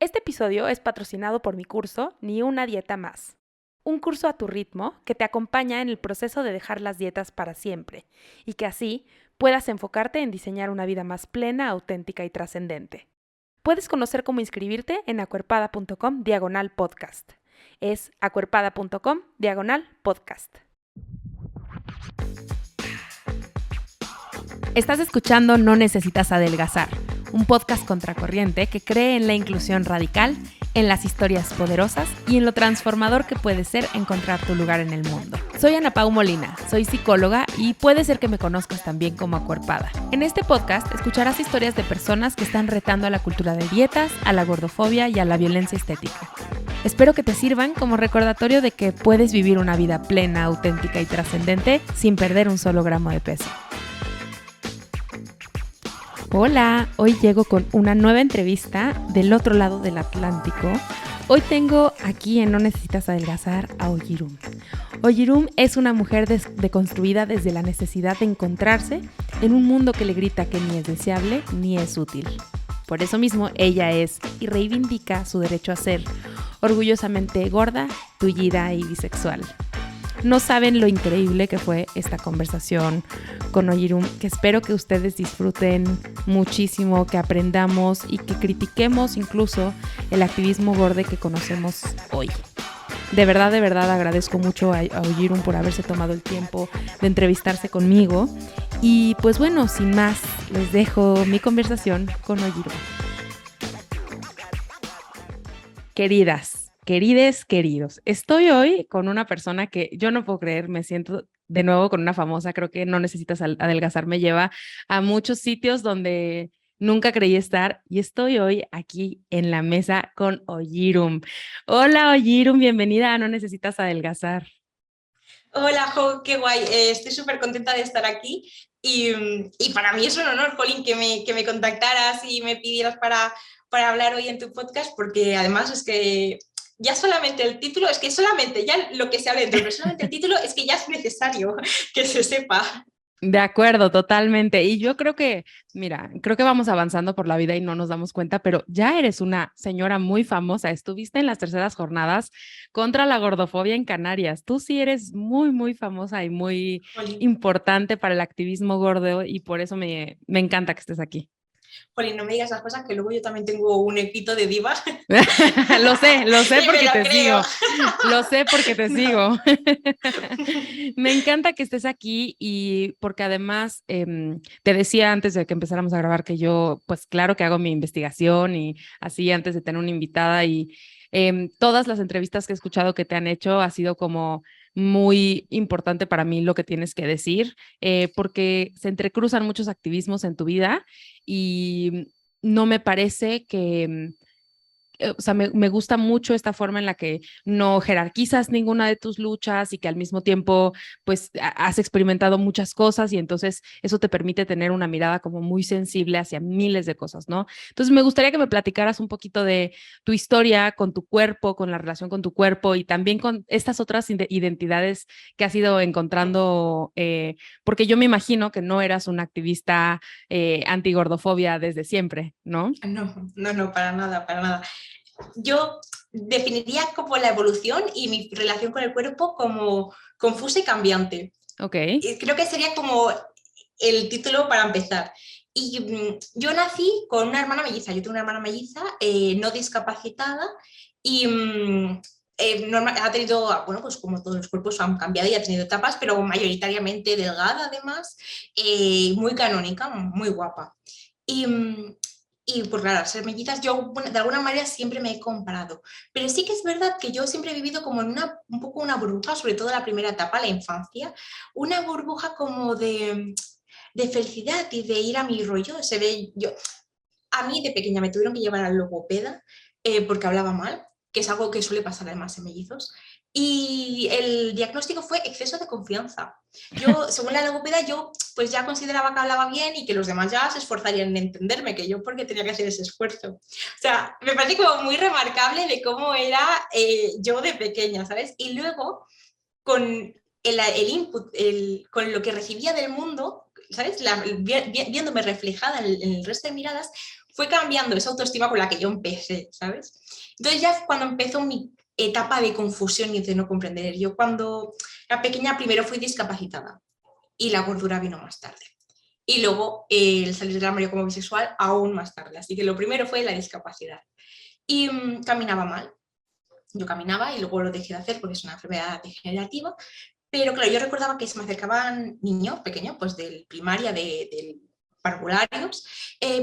Este episodio es patrocinado por mi curso Ni una dieta más. Un curso a tu ritmo que te acompaña en el proceso de dejar las dietas para siempre y que así puedas enfocarte en diseñar una vida más plena, auténtica y trascendente. Puedes conocer cómo inscribirte en acuerpada.com/podcast. Es acuerpada.com/podcast. Estás escuchando No Necesitas Adelgazar, un podcast contracorriente que cree en la inclusión radical, en las historias poderosas y en lo transformador que puede ser encontrar tu lugar en el mundo. Soy Ana Pau Molina, soy psicóloga y puede ser que me conozcas también como Acuerpada. En este podcast escucharás historias de personas que están retando a la cultura de dietas, a la gordofobia y a la violencia estética. Espero que te sirvan como recordatorio de que puedes vivir una vida plena, auténtica y trascendente sin perder un solo gramo de peso. Hola, hoy llego con una nueva entrevista del otro lado del Atlántico. Hoy tengo aquí en No Necesitas Adelgazar a Oyirum. Oyirum es una mujer deconstruida desde la necesidad de encontrarse en un mundo que le grita que ni es deseable ni es útil. Por eso mismo ella es y reivindica su derecho a ser orgullosamente gorda, tullida y bisexual. No saben lo increíble que fue esta conversación con Oyirum, que espero que ustedes disfruten muchísimo, que aprendamos y que critiquemos incluso el activismo gordo que conocemos hoy. De verdad agradezco mucho a Oyirum por haberse tomado el tiempo de entrevistarse conmigo. Y pues bueno, sin más, les dejo mi conversación con Oyirum. Queridos, estoy hoy con una persona que yo no puedo creer, me siento de nuevo con una famosa, creo que No Necesitas Adelgazar me lleva a muchos sitios donde nunca creí estar y estoy hoy aquí en la mesa con Oyirum. Hola Oyirum, bienvenida a No Necesitas Adelgazar. Hola, Jo, qué guay. Estoy súper contenta de estar aquí y para mí es un honor, Jolín, que me contactaras y me pidieras para hablar hoy en tu podcast, porque además es que ya solamente el título, es que solamente ya lo que se habla dentro, pero solamente el título es que ya es necesario que se sepa. De acuerdo, totalmente. Y yo creo que, mira, creo que vamos avanzando por la vida y no nos damos cuenta, pero ya eres una señora muy famosa. Estuviste en las terceras jornadas contra la gordofobia en Canarias. Tú sí eres muy famosa y muy Jolín, importante para el activismo gordo y por eso me encanta que estés aquí. Jolín, no me digas las cosas que luego yo también tengo un equito de diva Lo sé y me porque lo te creo. sigo. Lo sé porque te No. sigo. Me encanta que estés aquí y porque además te decía antes de que empezáramos a grabar que yo, pues claro que hago mi investigación y así antes de tener una invitada y todas las entrevistas que he escuchado que te han hecho ha sido como muy importante para mí lo que tienes que decir, porque se entrecruzan muchos activismos en tu vida y no me parece que o sea, me gusta mucho esta forma en la que no jerarquizas ninguna de tus luchas y que al mismo tiempo, pues, has experimentado muchas cosas y entonces eso te permite tener una mirada como muy sensible hacia miles de cosas, ¿no? Entonces, me gustaría que me platicaras un poquito de tu historia con tu cuerpo, con la relación con tu cuerpo y también con estas otras identidades que has ido encontrando, porque yo me imagino que no eras una activista antigordofobia desde siempre, ¿no? No, para nada, para nada. Yo definiría como la evolución y mi relación con el cuerpo como confusa y cambiante. Ok, Y creo que sería como el título para empezar. Y yo nací con una hermana melliza. Yo tengo una hermana melliza no discapacitada y ha tenido, bueno, pues como todos los cuerpos han cambiado y ha tenido etapas, pero mayoritariamente delgada además, muy canónica, muy guapa. Y, y pues claro, ser mellizas yo bueno, de alguna manera siempre me he comparado. Pero sí que es verdad que yo siempre he vivido como en un poco una burbuja, sobre todo la primera etapa, la infancia, una burbuja como de felicidad y de ir a mi rollo. Se ve, yo, a mí de pequeña me tuvieron que llevar al logopeda porque hablaba mal, que es algo que suele pasar además en mellizos. Y el diagnóstico fue exceso de confianza. Yo, según la logopeda, yo pues ya consideraba que hablaba bien y que los demás ya se esforzarían en entenderme, que yo porque tenía que hacer ese esfuerzo. O sea, me parece como muy remarcable de cómo era yo de pequeña, ¿sabes? Y luego, con el input, con lo que recibía del mundo, ¿sabes? Viéndome reflejada en el resto de miradas, fue cambiando esa autoestima con la que yo empecé, ¿sabes? Entonces ya cuando empezó mi etapa de confusión y de no comprender, yo cuando era pequeña primero fui discapacitada y la gordura vino más tarde. Y luego el salir del armario como bisexual aún más tarde. Así que lo primero fue la discapacidad. Y caminaba mal. Yo caminaba y luego lo dejé de hacer porque es una enfermedad degenerativa. Pero claro, yo recordaba que se me acercaban niños pequeños, pues del primaria, del parvularios,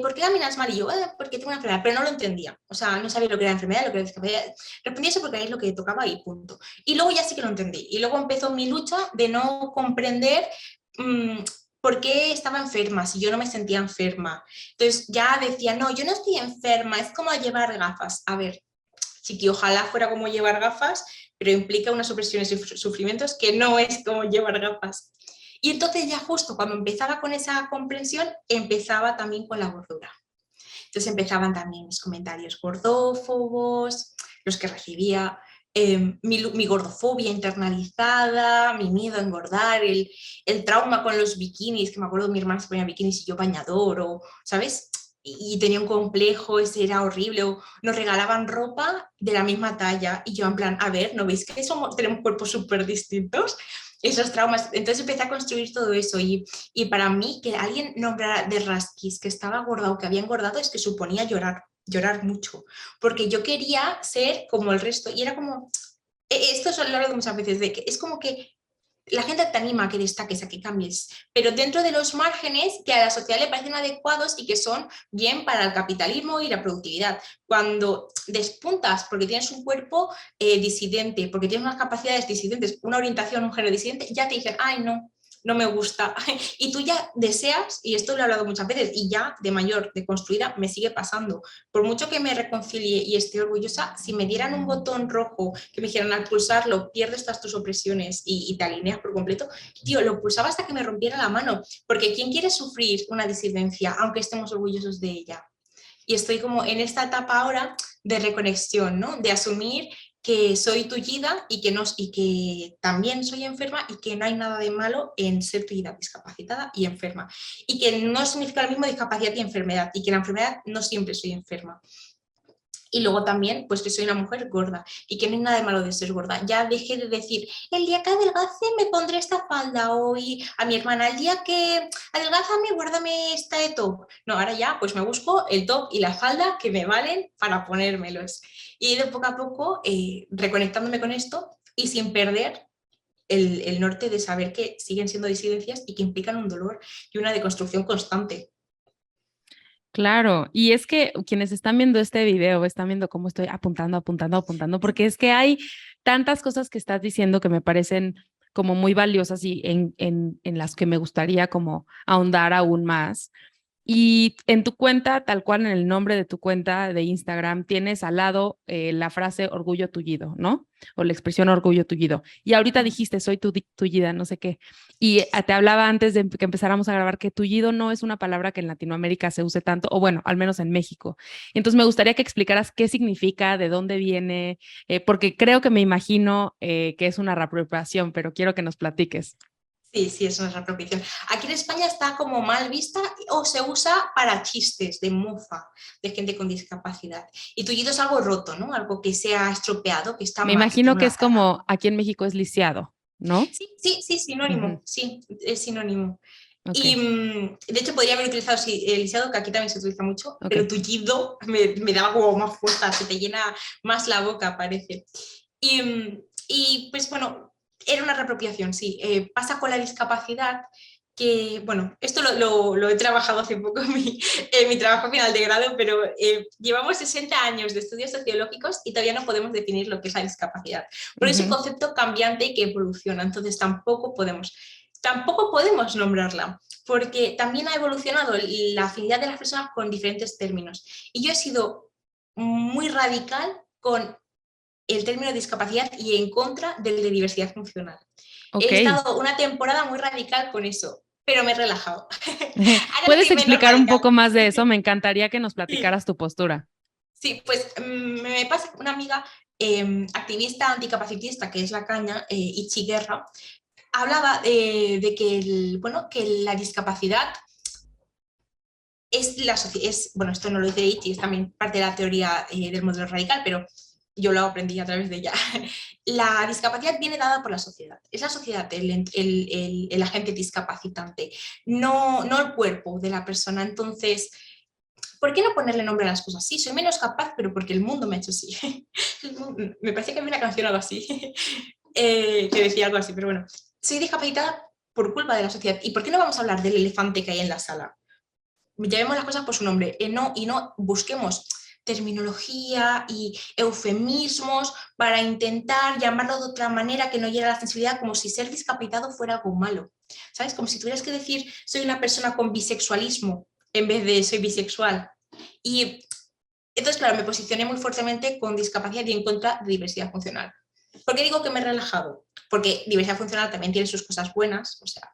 ¿por qué caminas mal? Y yo, porque tengo una enfermedad, pero no lo entendía. O sea, no sabía lo que era enfermedad, lo que era discapacidad. Respondía eso porque es lo que tocaba y punto. Y luego ya sí que lo entendí. Y luego empezó mi lucha de no comprender mmm, por qué estaba enferma, si yo no me sentía enferma. Entonces ya decía, no, yo no estoy enferma, es como llevar gafas. A ver, sí que ojalá fuera como llevar gafas, pero implica unas opresiones y sufrimientos que no es como llevar gafas. Y entonces ya justo cuando empezaba con esa comprensión, empezaba también con la gordura. Entonces empezaban también mis comentarios gordófobos, los que recibía, mi gordofobia internalizada, mi miedo a engordar, el trauma con los bikinis, que me acuerdo mi hermana se ponía bikinis y yo bañador, o, ¿sabes? Y tenía un complejo, ese era horrible, o nos regalaban ropa de la misma talla, y yo en plan, a ver, ¿no veis que tenemos cuerpos súper distintos? Esos traumas, entonces empecé a construir todo eso, y para mí que alguien nombrara de rasquis que estaba gorda o que había engordado es que suponía llorar mucho, porque yo quería ser como el resto, y era como, esto es lo hablo muchas veces, de que es como que la gente te anima a que destaques, a que cambies, pero dentro de los márgenes que a la sociedad le parecen adecuados y que son bien para el capitalismo y la productividad. Cuando despuntas porque tienes un cuerpo disidente, porque tienes unas capacidades disidentes, una orientación, un género disidente, ya te dicen, ay, no, no me gusta. Y tú ya deseas, y esto lo he hablado muchas veces, y ya de mayor, de construida, me sigue pasando. Por mucho que me reconcilie y esté orgullosa, si me dieran un botón rojo, que me dijeran al pulsarlo, pierdes todas tus opresiones y te alineas por completo, tío, lo pulsaba hasta que me rompiera la mano, porque ¿quién quiere sufrir una disidencia, aunque estemos orgullosos de ella? Y estoy como en esta etapa ahora de reconexión, ¿no? De asumir que soy tullida y que, no, y que también soy enferma y que no hay nada de malo en ser tullida, discapacitada y enferma. Y que no significa lo mismo discapacidad y enfermedad, y que la enfermedad no siempre soy enferma. Y luego también, pues que soy una mujer gorda y que no hay nada de malo de ser gorda. Ya dejé de decir, el día que adelgace me pondré esta falda, o a mi hermana, el día que adelgázame, guárdame esta de top. No, ahora ya, pues me busco el top y la falda que me valen para ponérmelos. Y he ido poco a poco reconectándome con esto y sin perder el norte de saber que siguen siendo disidencias y que implican un dolor y una deconstrucción constante. Claro, y es que quienes están viendo este video están viendo cómo estoy apuntando, apuntando, apuntando, porque es que hay tantas cosas que estás diciendo que me parecen como muy valiosas y en las que me gustaría como ahondar aún más. Y en tu cuenta, tal cual en el nombre de tu cuenta de Instagram, tienes al lado la frase orgullo tullido, ¿no? O la expresión orgullo tullido. Y ahorita dijiste, soy tullida, no sé qué. Y te hablaba antes de que empezáramos a grabar que tullido no es una palabra que en Latinoamérica se use tanto, o bueno, al menos en México. Entonces me gustaría que explicaras qué significa, de dónde viene, porque creo que me imagino que es una reapropiación, pero quiero que nos platiques. Sí, sí, es una reapropiación. Aquí en España está como mal vista o se usa para chistes de mofa de gente con discapacidad. Y tullido es algo roto, ¿no? Algo que se ha estropeado, que está Me mal, que tiene imagino que una... es como aquí en México es lisiado, ¿no? Sí, sí, sí, Ujú. sinónimo, sí, es sinónimo. Ok, Y de hecho podría haber utilizado sí, el lisiado, que aquí también se utiliza mucho, ok. pero tullido me daba como más fuerza, se te llena más la boca, parece. Y pues bueno, era una reapropiación, sí. Pasa con la discapacidad que, bueno, esto lo he trabajado hace poco en mi trabajo final de grado, pero llevamos 60 años de estudios sociológicos y todavía no podemos definir lo que es la discapacidad. Porque es un Ujú. concepto cambiante y que evoluciona, entonces tampoco podemos nombrarla, porque también ha evolucionado la afinidad de las personas con diferentes términos. Y yo he sido muy radical con el término discapacidad y en contra del de diversidad funcional. Ok. He estado una temporada muy radical con eso, pero me he relajado. Ahora ¿Puedes soy menos explicar un radical. poco más de eso? Me encantaría que nos Sí, platicaras tu postura. sí, pues me pasa una amiga activista anticapacitista, que es la caña, Ichi Guerra, hablaba de que, bueno, que la discapacidad bueno, esto no lo dice Itchy, es también parte de la teoría del modelo radical, pero yo lo aprendí a través de ella. La discapacidad viene dada por la sociedad. Es la sociedad el agente discapacitante, no el cuerpo de la persona. Entonces, ¿por qué no ponerle nombre a las cosas? Sí, soy menos capaz, pero porque el mundo me ha hecho así. Me parece que había una canción o algo así, que decía algo así, pero bueno, soy discapacitada por culpa de la sociedad. ¿Y por qué no vamos a hablar del elefante que hay en la sala? Llamemos las cosas por su nombre y no busquemos terminología y eufemismos para intentar llamarlo de otra manera que no llegue a la sensibilidad, como si ser discapacitado fuera algo malo, ¿sabes? Como si tuvieras que decir soy una persona con bisexualismo en vez de soy bisexual. Y entonces, claro, me posicioné muy fuertemente con discapacidad y en contra de diversidad funcional. ¿Por qué digo que me he relajado? Porque diversidad funcional también tiene sus cosas buenas, o sea,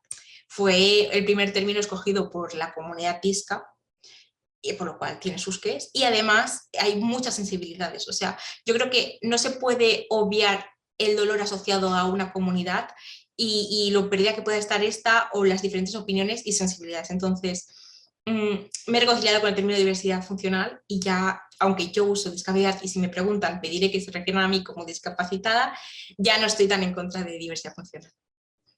fue el primer término escogido por la comunidad disca, y por lo cual tiene sus qués, y además hay muchas sensibilidades, o sea, yo creo que no se puede obviar el dolor asociado a una comunidad y lo perdida que puede estar esta o las diferentes opiniones y sensibilidades. Entonces, me he reconciliado con el término de diversidad funcional y ya, aunque yo uso discapacidad y si me preguntan pediré que se refieran a mí como discapacitada, ya no estoy tan en contra de diversidad funcional.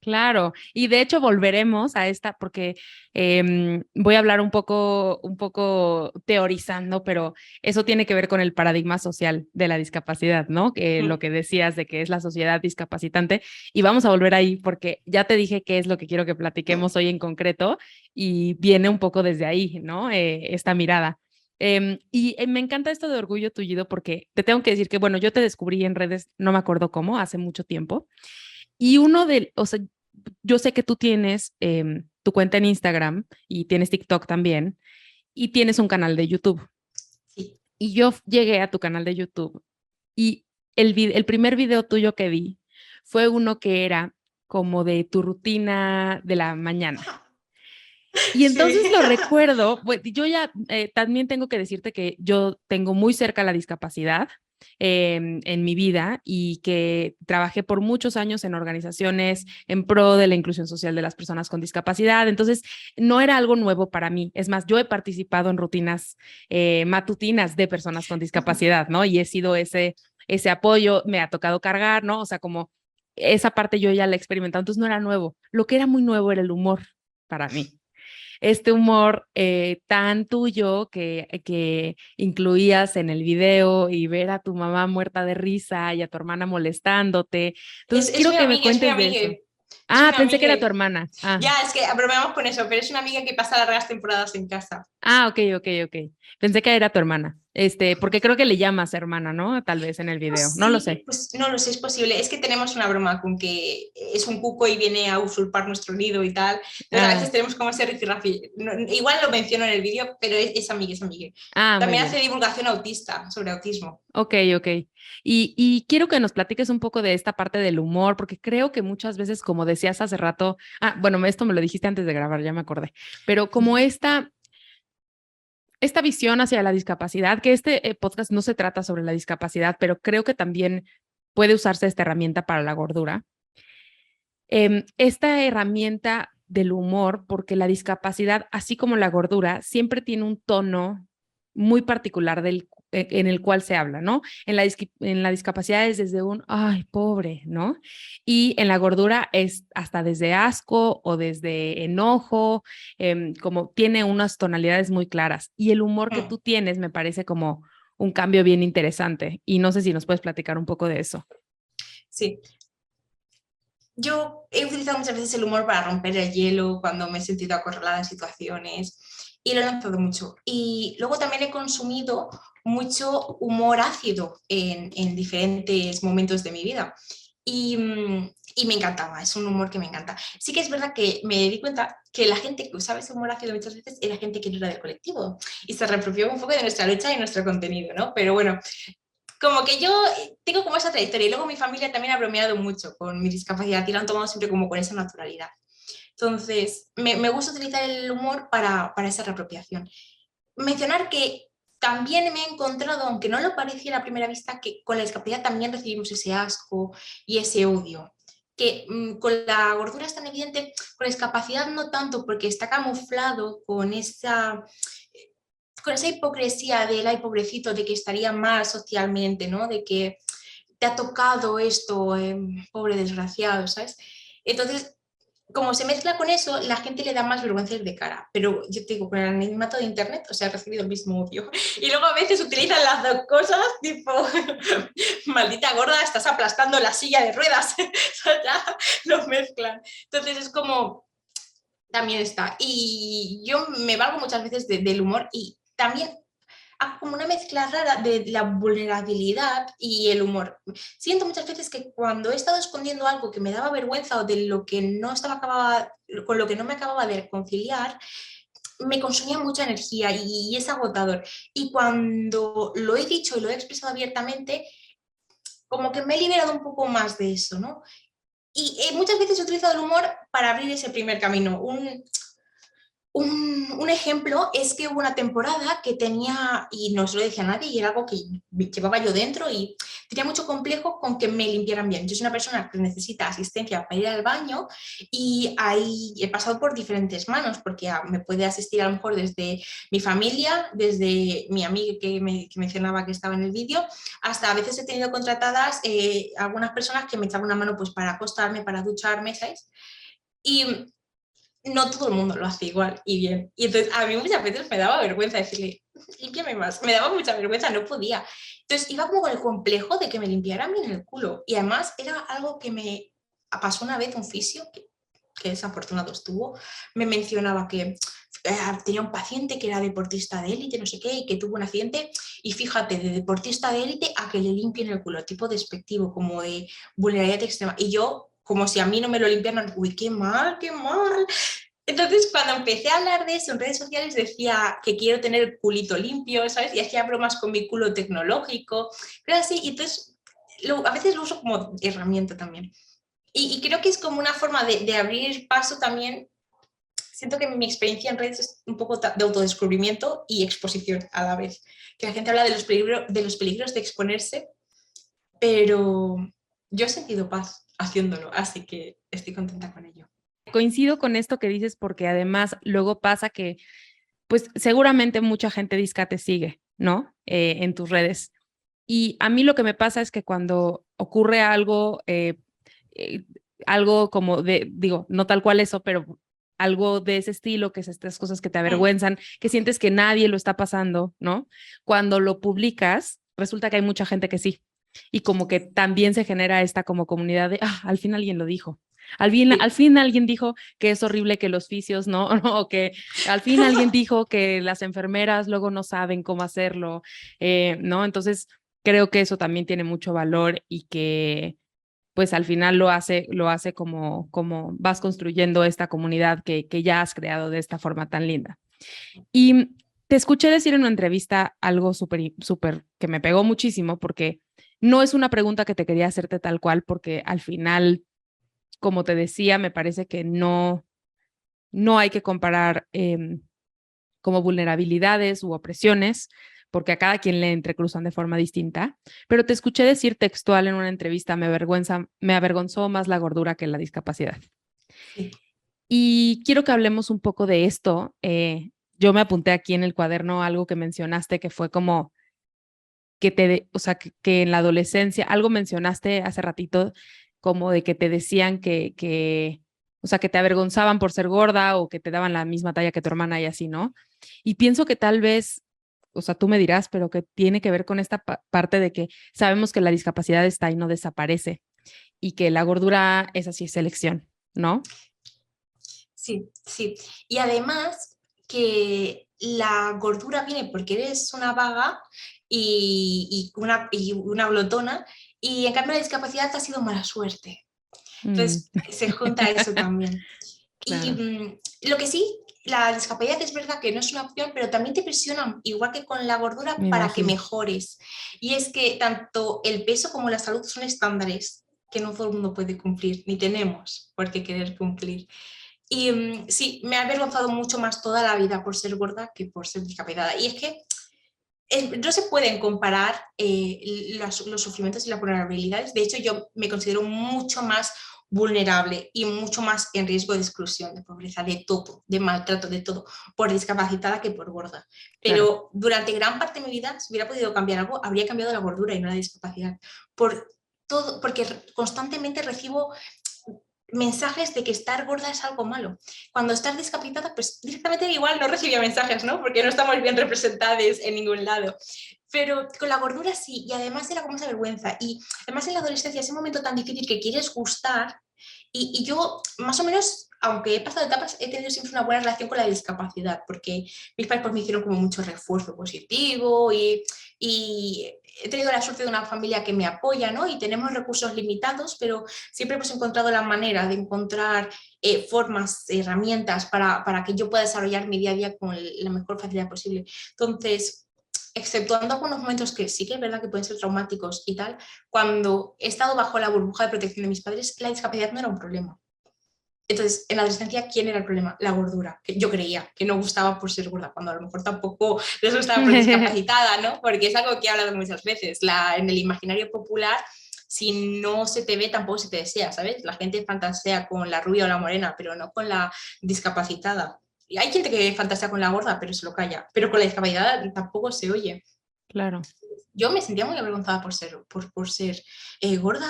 Claro, y de hecho volveremos a esta porque voy a hablar un poco teorizando, pero eso tiene que ver con el paradigma social de la discapacidad, ¿no? Que lo que decías de que es la sociedad discapacitante y vamos a volver ahí porque ya te dije qué es lo que quiero que platiquemos hoy en concreto y viene un poco desde ahí, ¿no? Esta mirada. Me encanta esto de orgullo tullido porque te tengo que decir que, bueno, yo te descubrí en redes, no me acuerdo cómo, hace mucho tiempo. Y o sea, yo sé que tú tienes tu cuenta en Instagram y tienes TikTok también y tienes un canal de YouTube. Sí. Y yo llegué a tu canal de YouTube y el primer video tuyo que vi fue uno que era como de tu rutina de la mañana. Y entonces Sí. lo recuerdo, pues, yo ya también tengo que decirte que yo tengo muy cerca la discapacidad en mi vida y que trabajé por muchos años en organizaciones en pro de la inclusión social de las personas con discapacidad. Entonces, no era algo nuevo para mí. Es más, yo he participado en rutinas matutinas de personas con discapacidad, ¿no? Y he sido ese apoyo, me ha tocado cargar, ¿no? O sea, como esa parte yo ya la he experimentado, entonces no era nuevo. Lo que era muy nuevo era el humor para mí este humor tan tuyo que incluías en el video y ver a tu mamá muerta de risa y a tu hermana molestándote. Entonces, Es quiero mi que me amiga, es mi cuentes de amiga. eso. Es Ah, una pensé que amiga. era tu hermana. Ah, Ya, es que bromeamos con eso, pero es una amiga que pasa largas temporadas en casa. ok, ok, ok. Pensé que era tu hermana. Porque creo que le llamas hermana, ¿no? Tal vez en el video. No lo Sí, sé. pues no lo sé, es posible. Es que tenemos una broma con que es un cuco y viene a usurpar nuestro nido y tal. Entonces a Ah, veces tenemos como ese rifirrafi. Igual lo menciono en el vídeo, pero es amiga, es amiga. muy También hace bien. divulgación autista, sobre autismo. Ok, ok. Y quiero que nos platiques un poco de esta parte del humor, porque creo que muchas veces, como decías hace rato, bueno, esto me lo dijiste antes de grabar, ya me acordé, pero como esta visión hacia la discapacidad, que este podcast no se trata sobre la discapacidad, pero creo que también puede usarse esta herramienta para la gordura. Esta herramienta del humor, porque la discapacidad, así como la gordura, siempre tiene un tono muy particular en el cual se habla, ¿no? En la discapacidad es desde un, ay, pobre, ¿no? Y en la gordura es hasta desde asco o desde enojo, como tiene unas tonalidades muy claras. Y el humor que Mm, tú tienes me parece como un cambio bien interesante. Y no sé si nos puedes platicar un poco de eso. sí. Yo he utilizado muchas veces el humor para romper el hielo cuando me he sentido acorralada en situaciones y lo he lanzado mucho. Y luego también he consumido mucho humor ácido en diferentes momentos de mi vida. Y me encantaba, es un humor que me encanta. Sí que es verdad que me di cuenta que la gente que usaba ese humor ácido muchas veces era gente que no era del colectivo y se reapropió un poco de nuestra lucha y nuestro contenido, ¿no? Pero bueno, como que yo tengo como esa trayectoria y luego mi familia también ha bromeado mucho con mi discapacidad y lo han tomado siempre como con esa naturalidad. Entonces, me gusta utilizar el humor para esa reapropiación. Mencionar que también me he encontrado, aunque no lo pareciera a primera vista, que con la discapacidad también recibimos ese asco y ese odio. Que con la gordura es tan evidente, con la discapacidad no tanto, porque está camuflado con esa con esa hipocresía de la pobrecito, de que estaría mal socialmente, ¿no? De que te ha tocado esto, pobre desgraciado, ¿sabes? Entonces, como se mezcla con eso, la gente le da más vergüenza ir de cara. Pero yo te digo, con el anonimato de internet, o sea, he recibido el mismo odio. Y luego a veces utilizan las dos cosas, tipo, maldita gorda, estás aplastando la silla de ruedas. Ya lo mezclan. Entonces es como, también está. Y yo me valgo muchas veces del humor y también hago como una mezcla rara de la vulnerabilidad y el humor. Siento muchas veces que cuando he estado escondiendo algo que me daba vergüenza o de lo que no estaba con lo que no me acababa de reconciliar, me consumía mucha energía y es agotador. Y cuando lo he dicho y lo he expresado abiertamente, como que me he liberado un poco más de eso, ¿no? Y muchas veces he utilizado el humor para abrir ese primer camino. Un ejemplo es que hubo una temporada que tenía, y no se lo decía a nadie, y era algo que llevaba yo dentro y tenía mucho complejo con que me limpiaran bien. Yo soy una persona que necesita asistencia para ir al baño y ahí he pasado por diferentes manos, porque me puede asistir a lo mejor desde mi familia, desde mi amiga que mencionaba que estaba en el vídeo, hasta a veces he tenido contratadas algunas personas que me echaban una mano pues para acostarme, para ducharme, ¿sabes? Y no todo el mundo lo hace igual y bien. Y entonces a mí muchas veces me daba vergüenza decirle, límpiame más. Me daba mucha vergüenza, no podía. Entonces iba como con el complejo de que me limpiaran bien el culo. Y además era algo que me pasó una vez un fisio, que desafortunado estuvo, me mencionaba que tenía un paciente que era deportista de élite, no sé qué, y que tuvo un accidente, y fíjate, de deportista de élite a que le limpien el culo, tipo despectivo, como de vulnerabilidad extrema. Y yo, como si a mí no me lo limpiaran, uy, qué mal, qué mal. Entonces, cuando empecé a hablar de eso en redes sociales, decía que quiero tener el culito limpio, ¿sabes? Y hacía bromas con mi culo tecnológico, pero así, y entonces a veces lo uso como herramienta también. Y creo que es como una forma de abrir paso también. Siento que mi experiencia en redes es un poco de autodescubrimiento y exposición a la vez. Que la gente habla de los peligros de exponerse, pero yo he sentido paz haciéndolo, así que estoy contenta con ello. Coincido con esto que dices porque además luego pasa que, pues seguramente mucha gente disca te sigue, ¿no? En tus redes. Y a mí lo que me pasa es que cuando ocurre eh, algo como de, digo, no tal cual eso, pero algo de ese estilo, que es estas cosas que te avergüenzan, que sientes que nadie lo está pasando, ¿no? Cuando lo publicas, resulta que hay mucha gente que sí. Y como que también se genera esta como comunidad de, al fin alguien lo dijo. Al fin alguien dijo que es horrible que los fisios, ¿no? O que al fin alguien dijo que las enfermeras luego no saben cómo hacerlo, ¿no? Entonces, creo que eso también tiene mucho valor y que pues al final lo hace como vas construyendo esta comunidad que ya has creado de esta forma tan linda. Y te escuché decir en una entrevista algo súper que me pegó muchísimo porque no es una pregunta que te quería hacerte tal cual porque al final, como te decía, me parece que no hay que comparar como vulnerabilidades u opresiones, porque a cada quien le entrecruzan de forma distinta, pero te escuché decir textual en una entrevista, me avergonzó más la gordura que la discapacidad. Sí. Y quiero que hablemos un poco de esto. Yo me apunté aquí en el cuaderno algo que mencionaste que fue como o sea, que en la adolescencia, algo mencionaste hace ratito como de que te decían o sea, que te avergonzaban por ser gorda o que te daban la misma talla que tu hermana y así, ¿no? Y pienso que tal vez, o sea, tú me dirás, pero que tiene que ver con esta parte de que sabemos que la discapacidad está y no desaparece y que la gordura es así, es elección, ¿no? Sí, sí. Y además que la gordura viene porque eres una vaga y una glotona, y en cambio la discapacidad ha sido mala suerte. Mm, Entonces se junta eso también. Y claro, lo que sí, la discapacidad es verdad que no es una opción, pero también te presionan, igual que con la gordura, me para que imagino. mejores. Y es que tanto el peso como la salud son estándares que no todo el mundo puede cumplir, ni tenemos por qué querer cumplir. Y sí, me ha avergonzado mucho más toda la vida por ser gorda que por ser discapacitada. Y es que no se pueden comparar los sufrimientos y las vulnerabilidades. De hecho, yo me considero mucho más vulnerable y mucho más en riesgo de exclusión, de pobreza, de todo, de maltrato, de todo, por discapacitada que por gorda. Claro. Pero durante gran parte de mi vida, si hubiera podido cambiar algo, habría cambiado la gordura y no la discapacidad. Por todo, porque constantemente recibo mensajes de que estar gorda es algo malo. Cuando estás discapacitada, pues directamente igual no recibía mensajes, ¿no? Porque no estamos bien representadas en ningún lado. Pero con la gordura sí, y además era como esa vergüenza. Y además en la adolescencia, ese momento tan difícil que quieres gustar, y yo más o menos, aunque he pasado etapas, he tenido siempre una buena relación con la discapacidad, porque mis padres pues, me hicieron como mucho refuerzo positivo y he tenido la suerte de una familia que me apoya, ¿no? Y tenemos recursos limitados, pero siempre hemos encontrado la manera de encontrar formas, herramientas para que yo pueda desarrollar mi día a día con la mejor facilidad posible. Entonces, exceptuando algunos momentos que sí que es verdad que pueden ser traumáticos y tal, cuando he estado bajo la burbuja de protección de mis padres, la discapacidad no era un problema. Entonces, en la adolescencia, ¿quién era el problema? La gordura, que yo creía que no gustaba por ser gorda, cuando a lo mejor tampoco les gustaba por discapacitada, ¿no? Porque es algo que he hablado muchas veces. En el imaginario popular, si no se te ve, tampoco se te desea, ¿sabes? La gente fantasea con la rubia o la morena, pero no con la discapacitada. Y hay gente que fantasea con la gorda, pero se lo calla. Pero con la discapacidad tampoco se oye. Claro. Yo me sentía muy avergonzada por ser gorda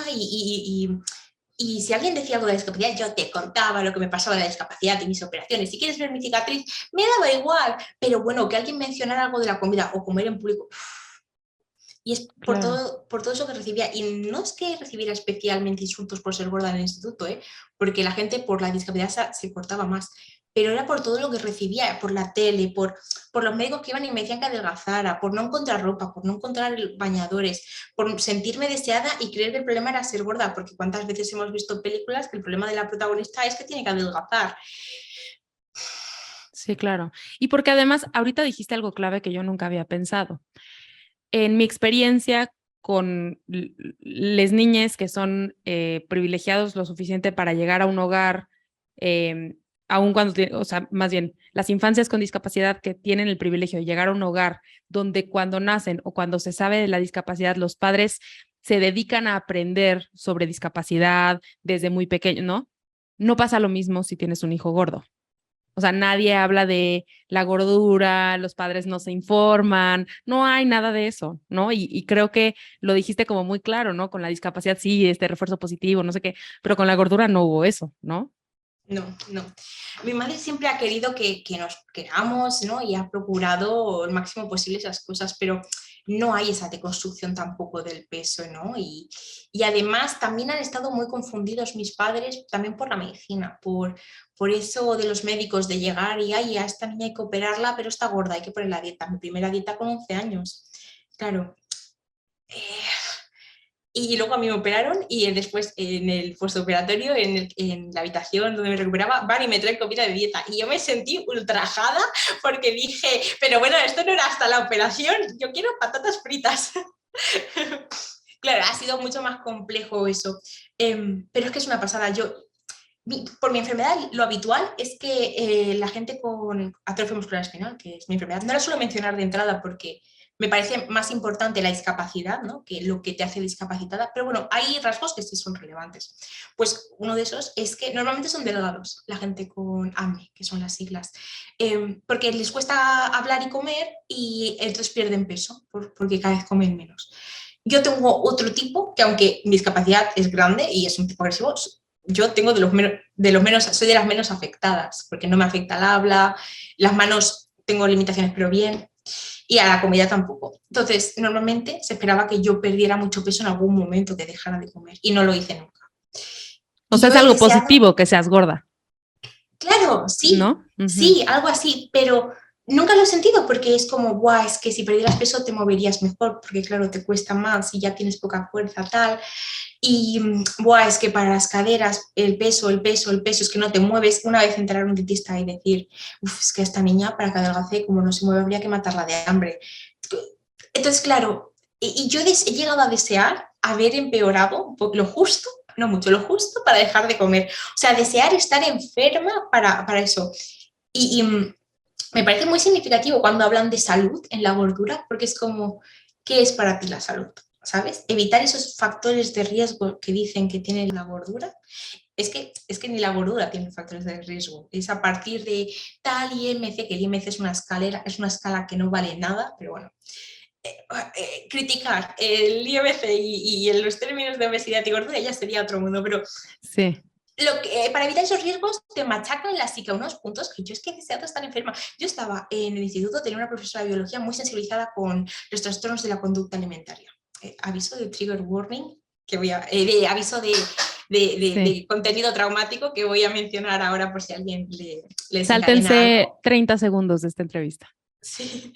y si alguien decía algo de la discapacidad, yo te contaba lo que me pasaba de la discapacidad y mis operaciones. Si quieres ver mi cicatriz, me daba igual. Pero bueno, que alguien mencionara algo de la comida o comer en público. Y es Claro. por todo eso que recibía. Y no es que recibiera especialmente insultos por ser gorda en el instituto, porque la gente por la discapacidad se cortaba más. Pero era por todo lo que recibía, por la tele, por los médicos que iban y me decían que adelgazara, por no encontrar ropa, por no encontrar bañadores, por sentirme deseada y creer que el problema era ser gorda, porque cuántas veces hemos visto películas que el problema de la protagonista es que tiene que adelgazar. Sí, claro. Y porque además ahorita dijiste algo clave que yo nunca había pensado. En mi experiencia con las niñas que son privilegiados lo suficiente para llegar a un hogar, aun cuando, o sea, más bien, las infancias con discapacidad que tienen el privilegio de llegar a un hogar donde cuando nacen o cuando se sabe de la discapacidad, los padres se dedican a aprender sobre discapacidad desde muy pequeño, ¿no? No pasa lo mismo si tienes un hijo gordo. O sea, nadie habla de la gordura, los padres no se informan, no hay nada de eso, ¿no? Y creo que lo dijiste como muy claro, ¿no? Con la discapacidad sí, este refuerzo positivo, no sé qué, pero con la gordura no hubo eso, ¿no? No, no. Mi madre siempre ha querido que nos queramos, ¿no? Y ha procurado el máximo posible esas cosas, pero no hay esa deconstrucción tampoco del peso, ¿no? Y además también han estado muy confundidos mis padres también por la medicina, por eso de los médicos de llegar y, ay, a esta niña hay que operarla, pero está gorda, hay que poner la dieta. Mi primera dieta con 11 años. Claro. Eh, y luego a mí me operaron y después en el postoperatorio, en la habitación donde me recuperaba, van y me traen comida de dieta. Y yo me sentí ultrajada porque dije, pero bueno, esto no era hasta la operación, yo quiero patatas fritas. Claro, ha sido mucho más complejo eso. Pero es que es una pasada. Por mi enfermedad, lo habitual es que la gente con atrofia muscular espinal, que es mi enfermedad, no la suelo mencionar de entrada porque me parece más importante la discapacidad, ¿no? Que lo que te hace discapacitada, pero bueno, hay rasgos que sí son relevantes. Pues uno de esos es que normalmente son delgados, la gente con AME, que son las siglas, porque les cuesta hablar y comer y entonces pierden peso porque cada vez comen menos. Yo tengo otro tipo, que aunque mi discapacidad es grande y es un tipo agresivo, yo tengo soy de las menos afectadas, porque no me afecta el habla, las manos tengo limitaciones, pero bien, y a la comida tampoco. Entonces, normalmente se esperaba que yo perdiera mucho peso en algún momento, que dejara de comer, y no lo hice nunca. O Y sea, yo es he algo deseado, positivo que seas gorda, claro, sí, ¿no? Ujú. sí, algo así, pero nunca lo he sentido porque es como, guau, es que si perdieras peso te moverías mejor, porque claro, te cuesta más y ya tienes poca fuerza, tal. Y buah, es que para las caderas, el peso, es que no te mueves. Una vez entrar a un dietista y decir, uff, es que esta niña para que adelgace, como no se mueve, habría que matarla de hambre. Entonces, claro, y yo he llegado a desear haber empeorado lo justo, no mucho, lo justo para dejar de comer. O sea, desear estar enferma para eso. Y me parece muy significativo cuando hablan de salud en la gordura, porque es como, ¿qué es para ti la salud? ¿Sabes? Evitar esos factores de riesgo que dicen que tiene la gordura. Es que ni la gordura tiene factores de riesgo. Es a partir de tal IMC, que el IMC es una escala que no vale nada, pero bueno. Criticar el IMC y los términos de obesidad y gordura ya sería otro mundo, pero Sí. para evitar esos riesgos te machacan la psique a unos puntos que yo es que he deseado estar enferma. Yo estaba en el instituto, tenía una profesora de biología muy sensibilizada con los trastornos de la conducta alimentaria. Aviso de trigger warning, de aviso Sí. de contenido traumático que voy a mencionar ahora por si a alguien le desencadena Sáltense algo. 30 segundos de esta entrevista. Sí.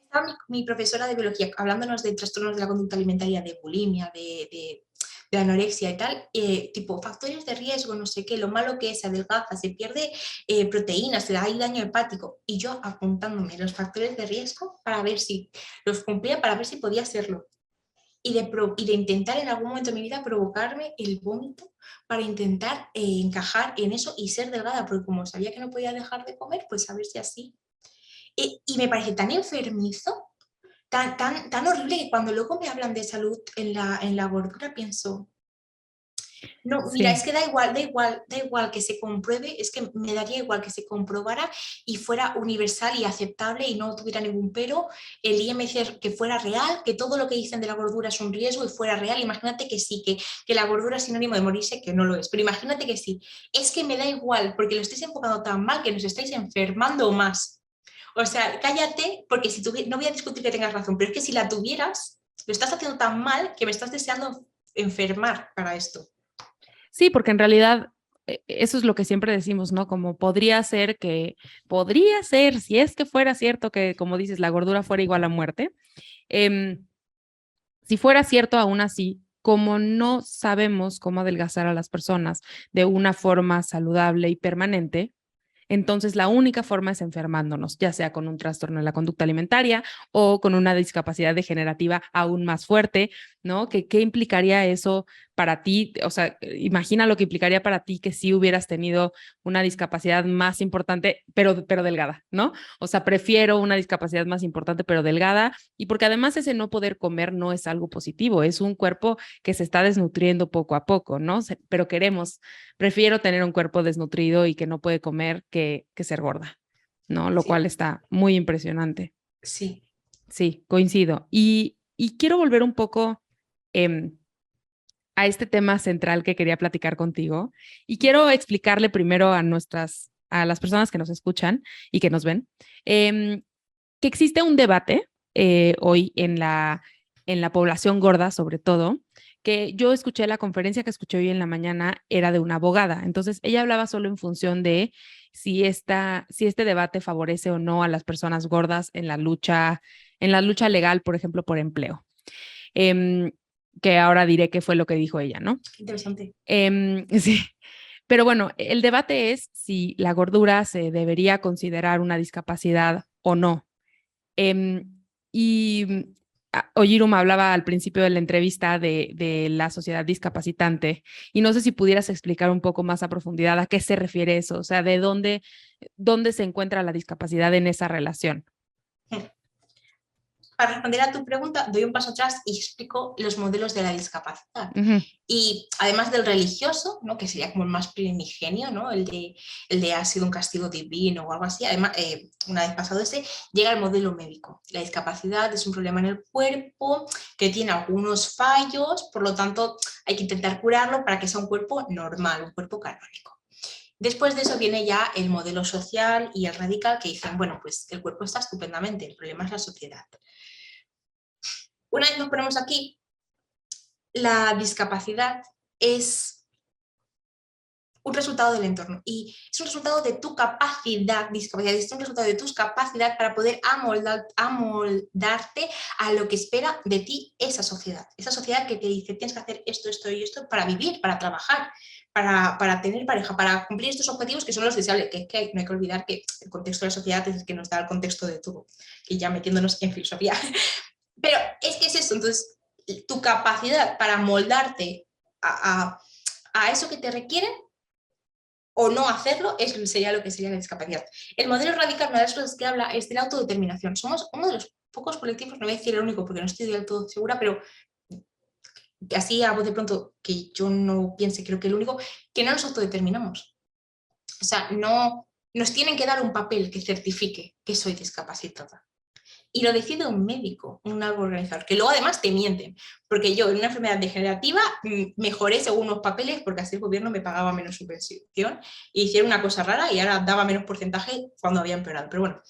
Estaba mi profesora de biología hablándonos de trastornos de la conducta alimentaria, de bulimia, de anorexia y tal, tipo factores de riesgo, no sé qué, lo malo que es, se adelgaza, se pierde proteínas, se da ahí daño hepático. Y yo apuntándome los factores de riesgo para ver si los cumplía, para ver si podía serlo. Y de intentar en algún momento de mi vida provocarme el vómito para intentar encajar en eso y ser delgada, porque como sabía que no podía dejar de comer, pues a ver si así. Y me parece tan enfermizo, tan horrible, que cuando luego me hablan de salud en la gordura pienso, no, mira, es Sí. que da igual que se compruebe, es que me daría igual que se comprobara y fuera universal y aceptable y no tuviera ningún pero, el IMC que fuera real, que todo lo que dicen de la gordura es un riesgo y fuera real. Imagínate que sí, que la gordura es sinónimo de morirse, que no lo es, pero imagínate que sí. Es que me da igual, porque lo estáis enfocando tan mal que nos estáis enfermando más. O sea, cállate, porque si no voy a discutir que tengas razón, pero es que si la tuvieras, lo estás haciendo tan mal que me estás deseando enfermar para esto. Sí, porque en realidad eso es lo que siempre decimos, ¿no? Como podría ser, si es que fuera cierto que, como dices, la gordura fuera igual a muerte, em, si fuera cierto aún así, como no sabemos cómo adelgazar a las personas de una forma saludable y permanente, entonces, la única forma es enfermándonos, ya sea con un trastorno de la conducta alimentaria o con una discapacidad degenerativa aún más fuerte, ¿no? ¿Qué implicaría eso para ti? O sea, imagina lo que implicaría para ti que si hubieras tenido una discapacidad más importante, pero delgada, ¿no? O sea, prefiero una discapacidad más importante, pero delgada, y porque además ese no poder comer no es algo positivo, es un cuerpo que se está desnutriendo poco a poco, ¿no? Pero prefiero tener un cuerpo desnutrido y que no puede comer que ser gorda, ¿no? Lo Sí, cual está muy impresionante. sí. Sí, coincido. Y quiero volver un poco eh, a este tema central que quería platicar contigo y quiero explicarle primero a las personas que nos escuchan y que nos ven, que existe un debate hoy en la población gorda, sobre todo, que yo escuché la conferencia que escuché hoy en la mañana era de una abogada. Entonces, ella hablaba solo en función de si este debate favorece o no a las personas gordas en la lucha legal, por ejemplo, por empleo. Em, que ahora diré qué fue lo que dijo ella, ¿no? Qué interesante. Sí, pero bueno, el debate es si la gordura se debería considerar una discapacidad o no. Y Oyirum hablaba al principio de la entrevista de la sociedad discapacitante y no sé si pudieras explicar un poco más a profundidad a qué se refiere eso, o sea, dónde se encuentra la discapacidad en esa relación. Para responder a tu pregunta, doy un paso atrás y explico los modelos de la discapacidad. Ujú. Y además del religioso, ¿no? Que sería como el más primigenio, ¿no? El de ha sido un castigo divino o algo así. Además, una vez pasado ese, llega el modelo médico. La discapacidad es un problema en el cuerpo que tiene algunos fallos, por lo tanto, hay que intentar curarlo para que sea un cuerpo normal, un cuerpo canónico. Después de eso viene ya el modelo social y el radical que dicen, bueno, pues el cuerpo está estupendamente, el problema es la sociedad. Una vez nos ponemos aquí, la discapacidad es un resultado del entorno y es un resultado de tu capacidad, discapacidad, es un resultado de tu capacidad para poder amoldarte a lo que espera de ti esa sociedad que te dice tienes que hacer esto, esto y esto para vivir, para trabajar, para tener pareja, para cumplir estos objetivos que son los deseables, que es que no hay que olvidar que el contexto de la sociedad es el que nos da el contexto de todo, que ya metiéndonos en filosofía. Pero es que es eso, entonces tu capacidad para moldarte a, a eso que te requieren o no hacerlo sería lo que sería la discapacidad. El modelo radical, una de las cosas que habla es de la autodeterminación. Somos uno de los pocos colectivos, no voy a decir el único porque no estoy del todo segura, pero así a voz de pronto, que yo no piense, creo que el único, que no nos autodeterminamos. O sea, no nos tienen que dar un papel que certifique que soy discapacitada. Y lo decide un médico, un organizador, que luego además te mienten, porque yo en una enfermedad degenerativa mejoré según unos papeles porque así el gobierno me pagaba menos subvención y hicieron una cosa rara y ahora daba menos porcentaje cuando había empeorado. Pero bueno,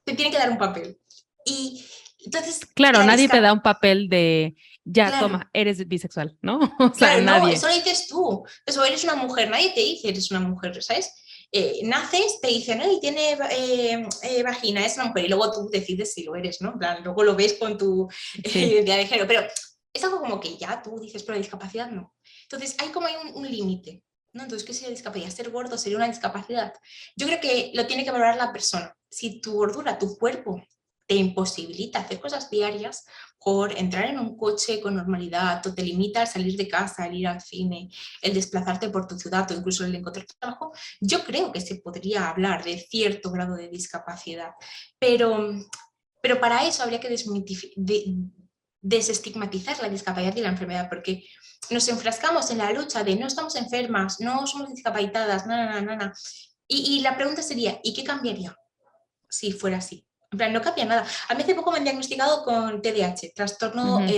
te tienen que dar un papel. Y entonces, Claro, la nadie te da un discapacidad, papel de, ya, claro, toma, eres bisexual, ¿no? O sea, claro, no, eso nadie. lo dices tú. Eso eres una mujer, nadie te dice eres una mujer, ¿sabes? Naces, te dicen, y tiene vagina, es una mujer, y luego tú decides si lo eres, ¿no? En plan, luego lo ves con tu Sí. identidad de género, pero es algo como que ya tú dices, pero la discapacidad no. Entonces, hay como un límite, ¿no? Entonces, ¿qué sería discapacidad? ¿Ser gordo sería una discapacidad? Yo creo que lo tiene que valorar la persona. Si tu gordura, tu cuerpo, te imposibilita hacer cosas diarias, por entrar en un coche con normalidad, o te limita a salir de casa, el ir al cine, el desplazarte por tu ciudad o incluso el encontrar trabajo, yo creo que se podría hablar de cierto grado de discapacidad, pero, pero para eso habría que desestigmatizar la discapacidad y la enfermedad, porque nos enfrascamos en la lucha de no estamos enfermas, no somos discapacitadas, nada. Y la pregunta sería, ¿y qué cambiaría si fuera así? En plan, no cambia nada. A mí hace poco me han diagnosticado con TDAH, trastorno... Ujú.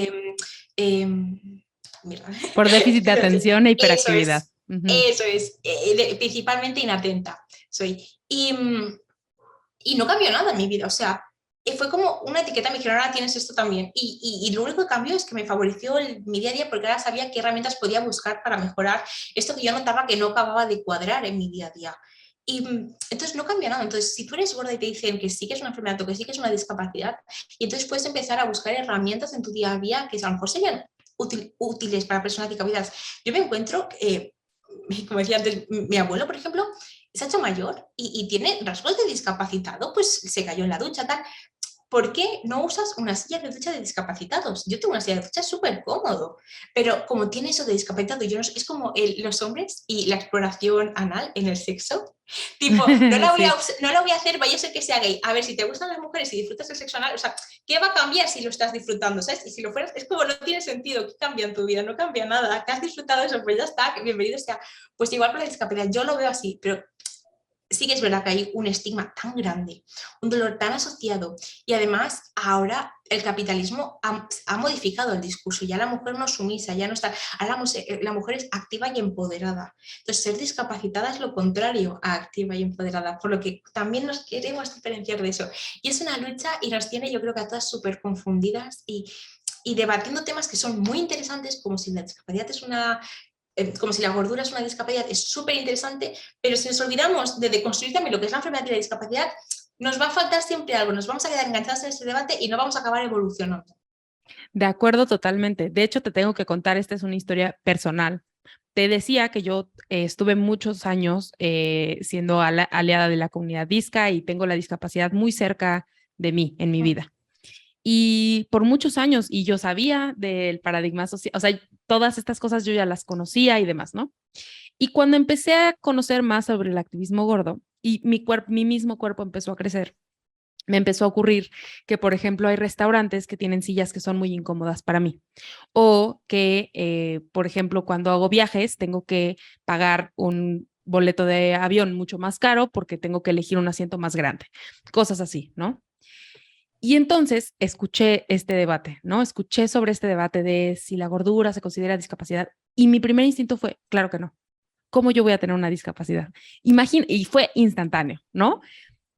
Mira, Por déficit de atención e eso hiperactividad. Ujú. es, principalmente inatenta soy. Y no cambió nada en mi vida, o sea, fue como una etiqueta, me dijeron, ahora tienes esto también. Y lo único que cambió es que me favoreció mi día a día porque ahora sabía qué herramientas podía buscar para mejorar esto que yo notaba que no acababa de cuadrar en mi día a día. Y entonces no cambia nada. Entonces, si tú eres gorda y te dicen que sí que es una enfermedad o que sí que es una discapacidad, y entonces puedes empezar a buscar herramientas en tu día a día que a lo mejor serían útiles para personas discapacitadas. Yo me encuentro, como decía antes, mi abuelo, por ejemplo, se ha hecho mayor y tiene rasgos de discapacitado, pues se cayó en la ducha, tal. ¿Por qué no usas una silla de ducha de discapacitados? Yo tengo una silla de ducha súper cómodo, pero como tiene eso de discapacitado, yo no, es como los hombres y la exploración anal en el sexo. Tipo, Sí. no la voy a hacer, vaya a ser que sea gay. A ver, si te gustan las mujeres y disfrutas del sexo anal, o sea, ¿qué va a cambiar si lo estás disfrutando? ¿Sabes? Y si lo fueras, es como no tiene sentido, ¿qué cambia en tu vida? No cambia nada, que has disfrutado eso, pues ya está, que bienvenido sea. Pues igual con la discapacidad, yo lo veo así, pero sí que es verdad que hay un estigma tan grande, un dolor tan asociado y además ahora el capitalismo ha modificado el discurso, ya la mujer no es sumisa, ya no está, ahora la mujer es activa y empoderada. Entonces ser discapacitada es lo contrario a activa y empoderada, por lo que también nos queremos diferenciar de eso. Y es una lucha y nos tiene yo creo que a todas súper confundidas y debatiendo temas que son muy interesantes, como si la discapacidad es una como si la gordura es una discapacidad, es súper interesante, pero si nos olvidamos de deconstruir también lo que es la enfermedad y la discapacidad, nos va a faltar siempre algo, nos vamos a quedar enganchados en ese debate y no vamos a acabar evolucionando. De acuerdo totalmente. De hecho, te tengo que contar, esta es una historia personal. Te decía que yo estuve muchos años siendo aliada de la comunidad disca y tengo la discapacidad muy cerca de mí en mi vida. Y por muchos años, y yo sabía del paradigma social, o sea, todas estas cosas yo ya las conocía y demás, ¿no? Y cuando empecé a conocer más sobre el activismo gordo y mi mismo cuerpo empezó a crecer, me empezó a ocurrir que, por ejemplo, hay restaurantes que tienen sillas que son muy incómodas para mí. O que, por ejemplo, cuando hago viajes, tengo que pagar un boleto de avión mucho más caro porque tengo que elegir un asiento más grande. Cosas así, ¿no? Y entonces escuché este debate, ¿no? Escuché sobre este debate de si la gordura se considera discapacidad y mi primer instinto fue, claro que no. ¿Cómo yo voy a tener una discapacidad? Imagina, y fue instantáneo, ¿no?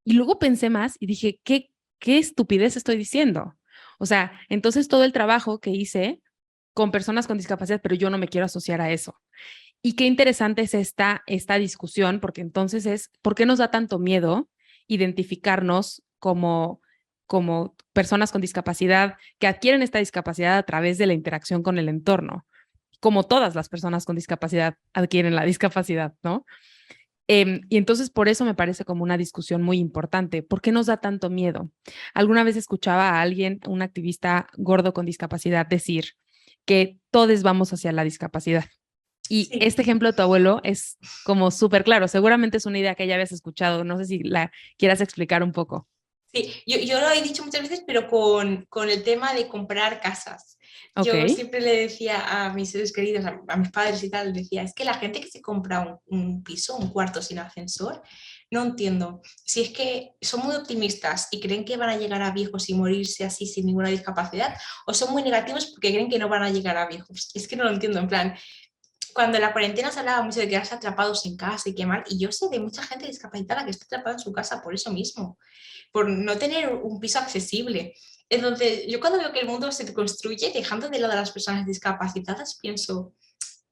Y luego pensé más y dije, ¿qué estupidez estoy diciendo? O sea, entonces todo el trabajo que hice con personas con discapacidad, pero yo no me quiero asociar a eso. Y qué interesante es esta discusión, porque entonces es, ¿por qué nos da tanto miedo identificarnos como personas con discapacidad que adquieren esta discapacidad a través de la interacción con el entorno? Como todas las personas con discapacidad adquieren la discapacidad, ¿no? Y entonces por eso me parece como una discusión muy importante. ¿Por qué nos da tanto miedo? Alguna vez escuchaba a alguien, un activista gordo con discapacidad, decir que todos vamos hacia la discapacidad. Y Sí. este ejemplo de tu abuelo es como súper claro. Seguramente es una idea que ya habías escuchado. No sé si la quieras explicar un poco. Sí, yo lo he dicho muchas veces, pero con el tema de comprar casas. Ok, Yo siempre le decía a mis seres queridos, a mis padres y tal, decía, es que la gente que se compra un piso, un cuarto sin ascensor, no entiendo. Si es que son muy optimistas y creen que van a llegar a viejos y morirse así sin ninguna discapacidad, o son muy negativos porque creen que no van a llegar a viejos. Es que no lo entiendo, en plan, cuando en la cuarentena se hablaba mucho de quedarse atrapados en casa y qué mal, y yo sé de mucha gente discapacitada que está atrapada en su casa por eso mismo, por no tener un piso accesible. Entonces, yo cuando veo que el mundo se construye dejando de lado a las personas discapacitadas, pienso,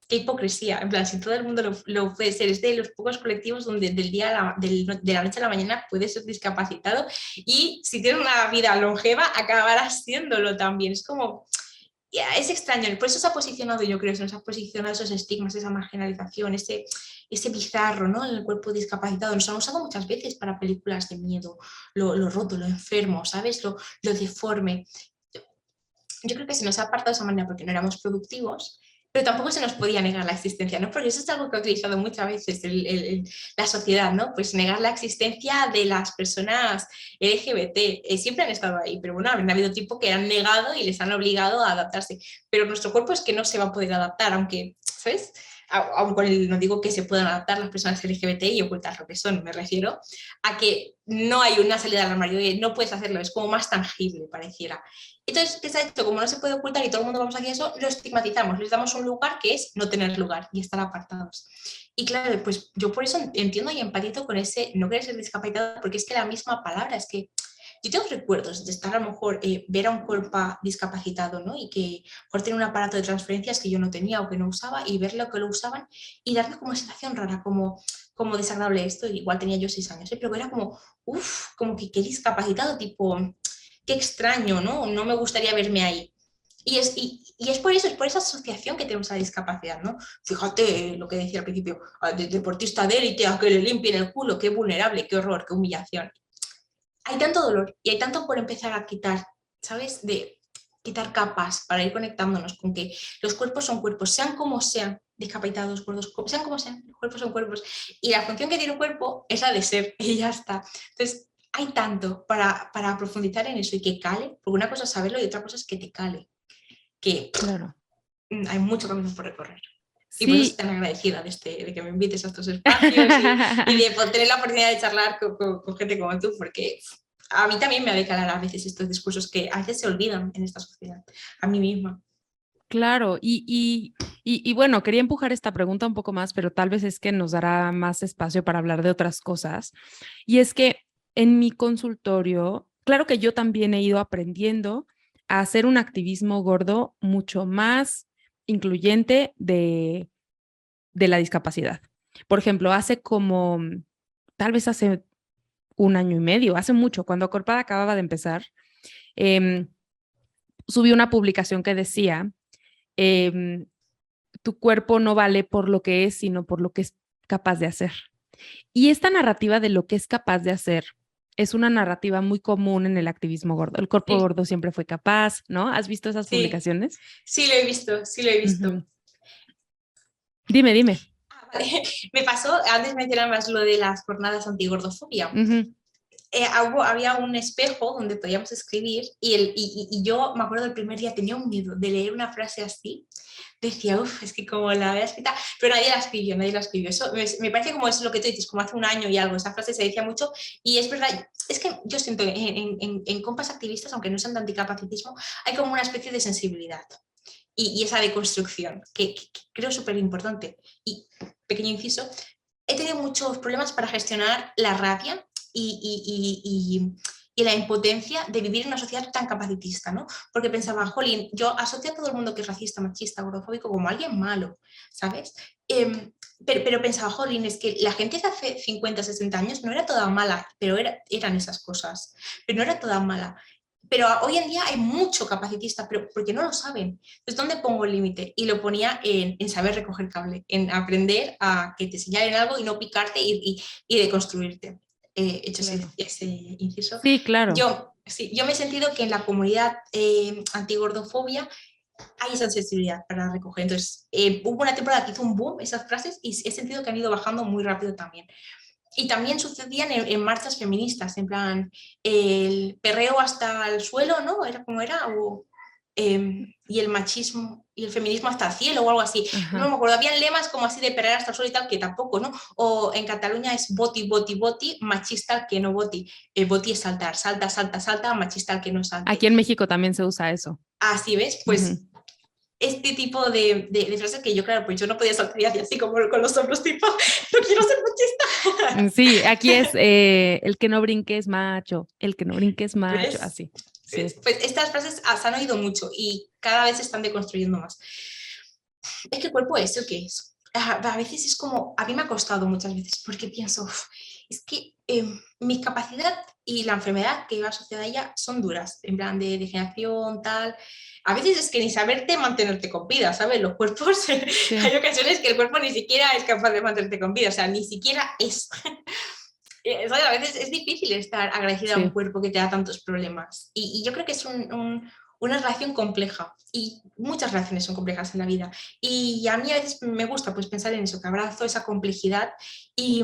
qué hipocresía. En plan, si todo el mundo lo puede ser, es de los pocos colectivos donde de la noche a la mañana puedes ser discapacitado y si tienes una vida longeva, acabarás siéndolo también. Es como, es extraño, por eso se ha posicionado, yo creo, se nos ha posicionado esos estigmas, esa marginalización, ese bizarro, ¿no? En el cuerpo discapacitado. Nos han usado muchas veces para películas de miedo, lo roto, lo enfermo, ¿sabes? Lo deforme. Yo creo que se nos ha apartado de esa manera porque no éramos productivos, pero tampoco se nos podía negar la existencia, ¿no? Porque eso es algo que ha utilizado muchas veces la sociedad, ¿no? Pues negar la existencia de las personas LGBT. Siempre han estado ahí, pero bueno, han habido tipos que han negado y les han obligado a adaptarse. Pero nuestro cuerpo es que no se va a poder adaptar, aunque, ¿sabes? Aunque no digo que se puedan adaptar las personas LGBT y ocultar lo que son, me refiero a que no hay una salida al armario, no puedes hacerlo, es como más tangible, pareciera. Entonces, ¿qué se ha hecho? Como no se puede ocultar y todo el mundo vamos a hacer eso, lo estigmatizamos, les damos un lugar que es no tener lugar y estar apartados. Y claro, pues yo por eso entiendo y empatizo con ese no querer ser discapacitado, porque es que la misma palabra, es que yo tengo recuerdos de estar a lo mejor, ver a un cuerpo discapacitado, ¿no? Y que por tener un aparato de transferencias que yo no tenía o que no usaba y ver lo que lo usaban y darme como sensación rara, como desagradable esto, igual tenía yo 6 años, pero era como, uff, como que qué discapacitado, tipo, qué extraño, ¿no? No me gustaría verme ahí. Y es por eso, es por esa asociación que tenemos a la discapacidad, ¿no? Fíjate lo que decía al principio, de deportista de élite a que le limpien el culo, qué vulnerable, qué horror, qué humillación. Hay tanto dolor y hay tanto por empezar a quitar, ¿sabes? De quitar capas para ir conectándonos con que los cuerpos, sean como sean, discapacitados, gordos, sean como sean, los cuerpos son cuerpos. Y la función que tiene un cuerpo es la de ser y ya está. Entonces, hay tanto para profundizar en eso y que cale, porque una cosa es saberlo y otra cosa es que te cale, que claro. hay mucho camino por recorrer. Y por eso Sí. estoy tan agradecida de que me invites a estos espacios y de poder tener la oportunidad de charlar con gente como tú, porque a mí también me ha de calar a veces estos discursos que a veces se olvidan en esta sociedad, a mí misma. Claro, y bueno, quería empujar esta pregunta un poco más, pero tal vez es que nos dará más espacio para hablar de otras cosas. Y es que en mi consultorio, claro que yo también he ido aprendiendo a hacer un activismo gordo mucho más incluyente de la discapacidad. Por ejemplo, tal vez hace un año y medio, hace mucho, cuando Corpada acababa de empezar, em, subí una publicación que decía, em, tu cuerpo no vale por lo que es, sino por lo que es capaz de hacer. Y esta narrativa de lo que es capaz de hacer es una narrativa muy común en el activismo gordo. El cuerpo Sí, gordo siempre fue capaz, ¿no? ¿Has visto esas sí, publicaciones? sí lo he visto, sí lo he visto. Ujú. Dime, dime. Ah, vale. Me pasó, antes mencionabas lo de las jornadas antigordofobia. Ujú. Había un espejo donde podíamos escribir y yo me acuerdo del primer día tenía un miedo de leer una frase así. Decía, uff, es que como la vea escrita, pero nadie la escribió, nadie la escribió. Eso me parece como es lo que tú dices, como hace un año y algo, esa frase se decía mucho y es verdad, es que yo siento en compas activistas, aunque no sean de anticapacitismo, hay como una especie de sensibilidad y esa deconstrucción que creo súper importante. Y pequeño inciso, he tenido muchos problemas para gestionar la rabia y la impotencia de vivir en una sociedad tan capacitista, ¿no? Porque pensaba, jolín, yo asocio a todo el mundo que es racista, machista, gordofóbico como alguien malo, ¿sabes? Pero pensaba, jolín, es que la gente de hace 50, 60 años no era toda mala, pero eran esas cosas, pero no era toda mala. Pero hoy en día hay mucho capacitista, pero porque no lo saben. Entonces, ¿dónde pongo el límite? Y lo ponía en saber recoger cable, en aprender a que te señalen algo y no picarte y deconstruirte. Hecho Claro. ese inciso. Sí, claro. Sí, yo me he sentido que en la comunidad antigordofobia hay esa sensibilidad para recoger. Entonces, hubo una temporada que hizo un boom esas frases y he sentido que han ido bajando muy rápido también. Y también sucedían en marchas feministas, en plan, el perreo hasta el suelo, ¿no? Era como era, o, y el machismo y el feminismo hasta el cielo o algo así. No Ajá. me acuerdo, habían lemas como así de perrear hasta el suelo y tal, que tampoco, ¿no? O en Cataluña es boti, boti, boti, machista el que no boti. Boti es saltar, salta, salta, salta, machista el que no salte. Aquí en México también se usa eso. Así ves, Ujú. pues este tipo de frases que yo, claro, pues yo no podía saltar y hacía así como con los hombros, tipo, no quiero ser machista. Sí, aquí es el que no brinque es macho, el que no brinque es macho, ¿Ves? así. Sí, ¿Ves? Pues estas frases se han oído mucho y cada vez se están deconstruyendo más. Es que el cuerpo es el que es. A veces es como, a mí me ha costado muchas veces porque pienso, es que mi capacidad y la enfermedad que va asociada a ella son duras, en plan de degeneración, tal. A veces es que ni saberte mantenerte con vida, ¿sabes? Los cuerpos, sí, hay ocasiones que el cuerpo ni siquiera es capaz de mantenerte con vida, o sea, ni siquiera es. ¿Sabes? A veces es difícil estar agradecida a un sí. cuerpo que te da tantos problemas. Y yo creo que es una relación compleja. Y muchas relaciones son complejas en la vida. Y a mí a veces me gusta pues, pensar en eso, que abrazo esa complejidad y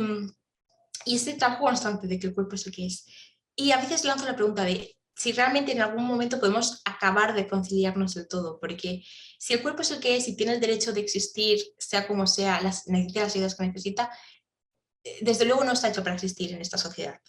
ese trabajo constante de que el cuerpo es el que es. Y a veces lanzo la pregunta de si realmente en algún momento podemos acabar de conciliarnos del todo, porque si el cuerpo es el que es y tiene el derecho de existir, sea como sea, necesita las ayudas que necesita, desde luego no está hecho para existir en esta sociedad.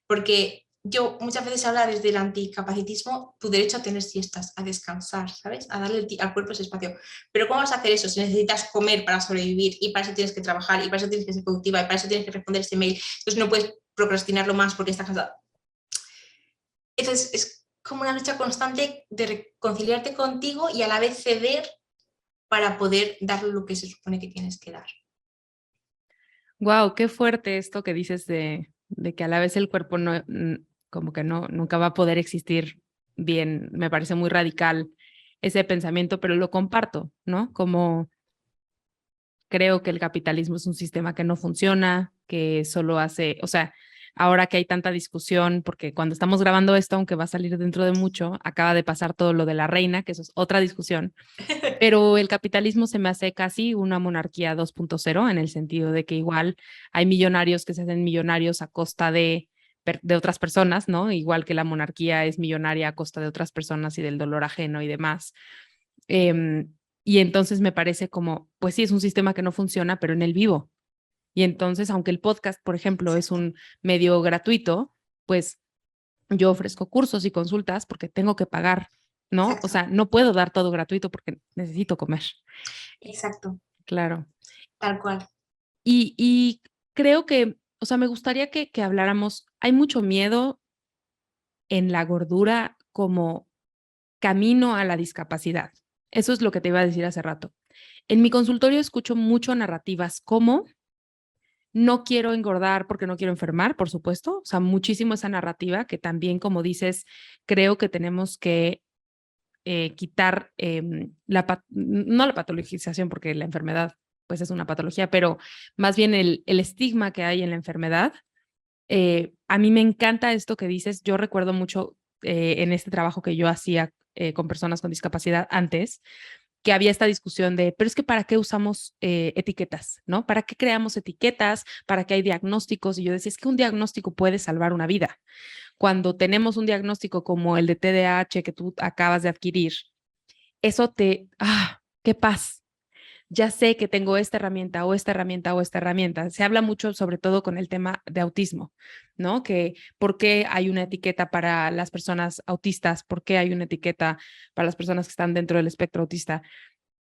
Porque yo muchas veces hablo desde el anticapacitismo, tu derecho a tener siestas, a descansar, ¿sabes? A darle al cuerpo ese espacio. Pero ¿cómo vas a hacer eso si necesitas comer para sobrevivir y para eso tienes que trabajar y para eso tienes que ser productiva y para eso tienes que responder ese mail? Entonces no puedes procrastinarlo más porque estás cansada. Entonces es como una lucha constante de reconciliarte contigo y a la vez ceder para poder dar lo que se supone que tienes que dar. Wow, qué fuerte esto que dices de que a la vez el cuerpo no, como que no, nunca va a poder existir bien. Me parece muy radical ese pensamiento, pero lo comparto, ¿no? Como creo que el capitalismo es un sistema que no funciona, que solo hace, o sea, ahora que hay tanta discusión, porque cuando estamos grabando esto, aunque va a salir dentro de mucho, acaba de pasar todo lo de la reina, que eso es otra discusión, pero el capitalismo se me hace casi una monarquía 2.0 en el sentido de que igual hay millonarios que se hacen millonarios a costa de otras personas, ¿no? Igual que la monarquía es millonaria a costa de otras personas y del dolor ajeno y demás. Y entonces me parece como, pues sí, es un sistema que no funciona, pero en el vivo. Y entonces, aunque el podcast, por ejemplo, es Exacto, un medio gratuito, pues yo ofrezco cursos y consultas porque tengo que pagar, ¿no? O exacto, sea, no puedo dar todo gratuito porque necesito comer. exacto, Claro. tal cual. Y creo que, o sea, me gustaría que habláramos, hay mucho miedo en la gordura como camino a la discapacidad. Eso es lo que te iba a decir hace rato. En mi consultorio escucho mucho narrativas como no quiero engordar porque no quiero enfermar, por supuesto, o sea, muchísimo esa narrativa que también, como dices, creo que tenemos que quitar no la patologización, porque la enfermedad pues es una patología, pero más bien el estigma que hay en la enfermedad. A mí me encanta esto que dices. Yo recuerdo mucho en este trabajo que yo hacía con personas con discapacidad antes, que había esta discusión de, pero es que ¿para qué usamos etiquetas? ¿No? ¿Para qué creamos etiquetas? ¿Para qué hay diagnósticos? Y yo decía, es que un diagnóstico puede salvar una vida. Cuando tenemos un diagnóstico como el de TDAH que tú acabas de adquirir, eso qué paz. Ya sé que tengo esta herramienta o esta herramienta o esta herramienta. Se habla mucho sobre todo con el tema de autismo, ¿no? Que por qué hay una etiqueta para las personas autistas, por qué hay una etiqueta para las personas que están dentro del espectro autista.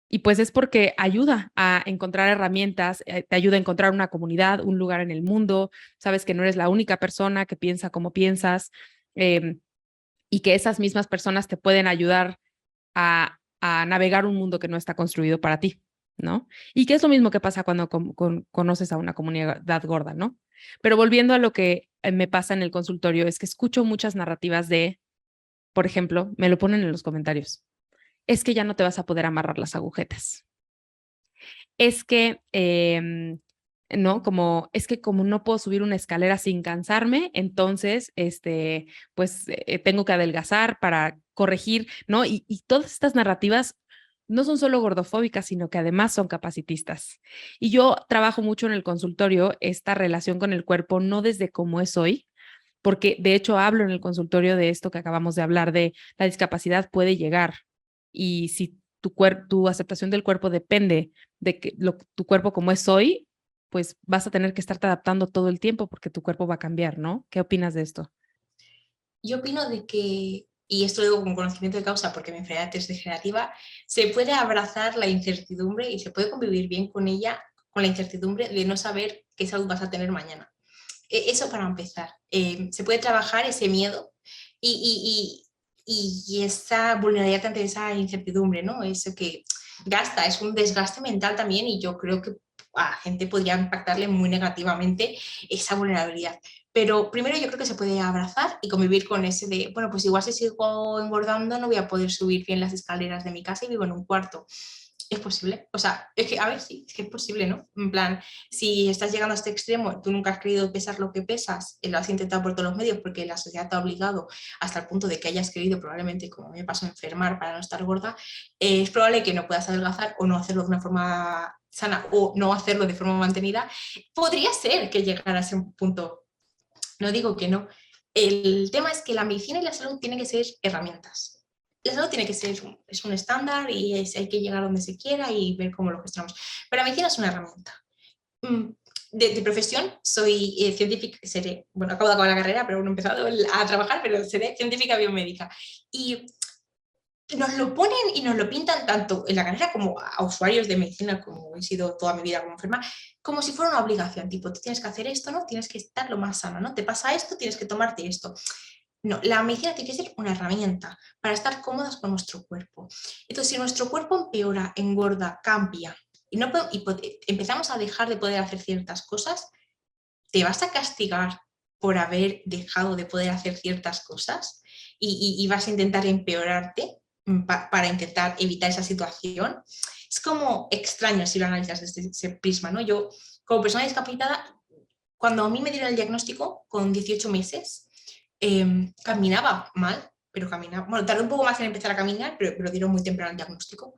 Y pues es porque ayuda a encontrar herramientas, te ayuda a encontrar una comunidad, un lugar en el mundo, sabes que no eres la única persona que piensa como piensas, eh, y que esas mismas personas te pueden ayudar a navegar un mundo que no está construido para ti, ¿no? Y que es lo mismo que pasa cuando conoces a una comunidad gorda, ¿no? Pero volviendo a lo que me pasa en el consultorio, es que escucho muchas narrativas de, por ejemplo, me lo ponen en los comentarios, es que ya no te vas a poder amarrar las agujetas. Es que, ¿no? Como, es que como no puedo subir una escalera sin cansarme, entonces, pues tengo que adelgazar para corregir, ¿no? Y todas estas narrativas no son solo gordofóbicas, sino que además son capacitistas. Y yo trabajo mucho en el consultorio esta relación con el cuerpo, no desde cómo es hoy, porque de hecho hablo en el consultorio de esto que acabamos de hablar, de la discapacidad puede llegar y si tu aceptación del cuerpo depende de que tu cuerpo como es hoy, pues vas a tener que estarte adaptando todo el tiempo porque tu cuerpo va a cambiar, ¿no? ¿Qué opinas de esto? Yo opino de que, y esto lo digo con conocimiento de causa porque mi enfermedad es degenerativa, se puede abrazar la incertidumbre y se puede convivir bien con ella, con la incertidumbre de no saber qué salud vas a tener mañana. Eso para empezar. Se puede trabajar ese miedo y esa vulnerabilidad ante esa incertidumbre, ¿no? Eso que gasta, es un desgaste mental también y yo creo que a la gente podría impactarle muy negativamente esa vulnerabilidad. Pero primero yo creo que se puede abrazar y convivir con ese de, bueno, pues igual si sigo engordando no voy a poder subir bien las escaleras de mi casa y vivo en un cuarto. Es posible, o sea, es que, a ver, sí, es que es posible, ¿no? En plan, si estás llegando a este extremo, tú nunca has querido pesar lo que pesas, lo has intentado por todos los medios porque la sociedad te ha obligado hasta el punto de que hayas querido probablemente, como me pasó, enfermar para no estar gorda, es probable que no puedas adelgazar o no hacerlo de una forma sana o no hacerlo de forma mantenida. Podría ser que llegaras a un punto, no digo que no. El tema es que la medicina y la salud tienen que ser herramientas. La salud tiene que ser es un estándar y hay que llegar donde se quiera y ver cómo lo gestionamos. Pero la medicina es una herramienta. Mm, de profesión soy científica, seré, bueno, acabo de acabar la carrera, pero no he empezado a trabajar, pero seré científica biomédica. Y nos lo ponen y nos lo pintan tanto en la carrera como a usuarios de medicina, como he sido toda mi vida como enferma, como si fuera una obligación, tipo, tú tienes que hacer esto, ¿no? Tienes que estar lo más sano, ¿no? Te pasa esto, tienes que tomarte esto. No, la medicina tiene que ser una herramienta para estar cómodas con nuestro cuerpo. Entonces, si nuestro cuerpo empeora, engorda, cambia y, no empezamos a dejar de poder hacer ciertas cosas, ¿te vas a castigar por haber dejado de poder hacer ciertas cosas y vas a intentar empeorarte para intentar evitar esa situación? Es como extraño si lo analizas desde ese prisma, ¿no? Yo, como persona discapacitada, cuando a mí me dieron el diagnóstico con 18 meses, caminaba mal, pero caminaba, bueno, tardé un poco más en empezar a caminar, pero me lo dieron muy temprano el diagnóstico.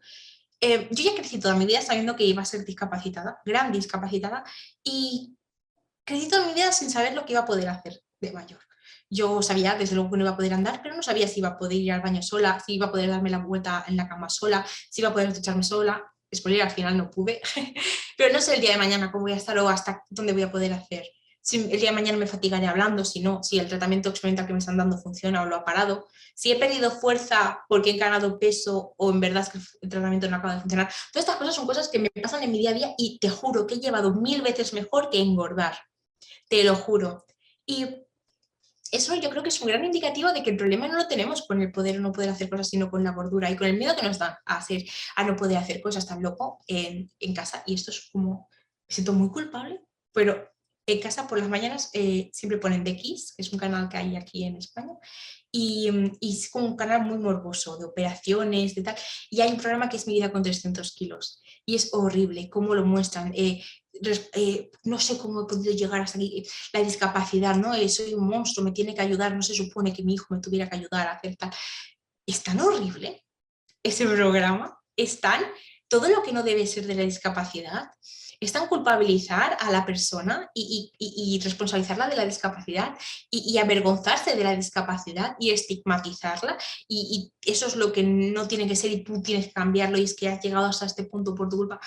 Yo ya crecí toda mi vida sabiendo que iba a ser discapacitada, gran discapacitada, y crecí toda mi vida sin saber lo que iba a poder hacer de mayor. Yo sabía, desde luego, que no iba a poder andar, pero no sabía si iba a poder ir al baño sola, si iba a poder darme la vuelta en la cama sola, si iba a poder ducharme sola. Spoiler, al final no pude. Pero no sé el día de mañana cómo voy a estar o hasta dónde voy a poder hacer. Si el día de mañana me fatigaré hablando, si no, si el tratamiento experimental que me están dando funciona o lo ha parado, si he perdido fuerza porque he ganado peso o en verdad es que el tratamiento no acaba de funcionar. Todas estas cosas son cosas que me pasan en mi día a día y te juro que he llevado 1000 veces mejor que engordar, te lo juro. Y eso yo creo que es un gran indicativo de que el problema no lo tenemos con el poder o no poder hacer cosas, sino con la gordura y con el miedo que nos dan a, hacer, a no poder hacer cosas tan loco en casa. Y esto es como, me siento muy culpable, pero en casa por las mañanas siempre ponen The Kiss, que es un canal que hay aquí en España, y es como un canal muy morboso, de operaciones, de tal, y hay un programa que es Mi vida con 300 kilos, y es horrible cómo lo muestran. No sé cómo he podido llegar hasta aquí, la discapacidad, ¿no? Soy un monstruo, me tiene que ayudar, no se supone que mi hijo me tuviera que ayudar a hacer tal. Es tan horrible ese programa, es tan todo lo que no debe ser de la discapacidad, es tan culpabilizar a la persona y responsabilizarla de la discapacidad y avergonzarse de la discapacidad y estigmatizarla y eso es lo que no tiene que ser y tú tienes que cambiarlo y es que has llegado hasta este punto por tu culpa.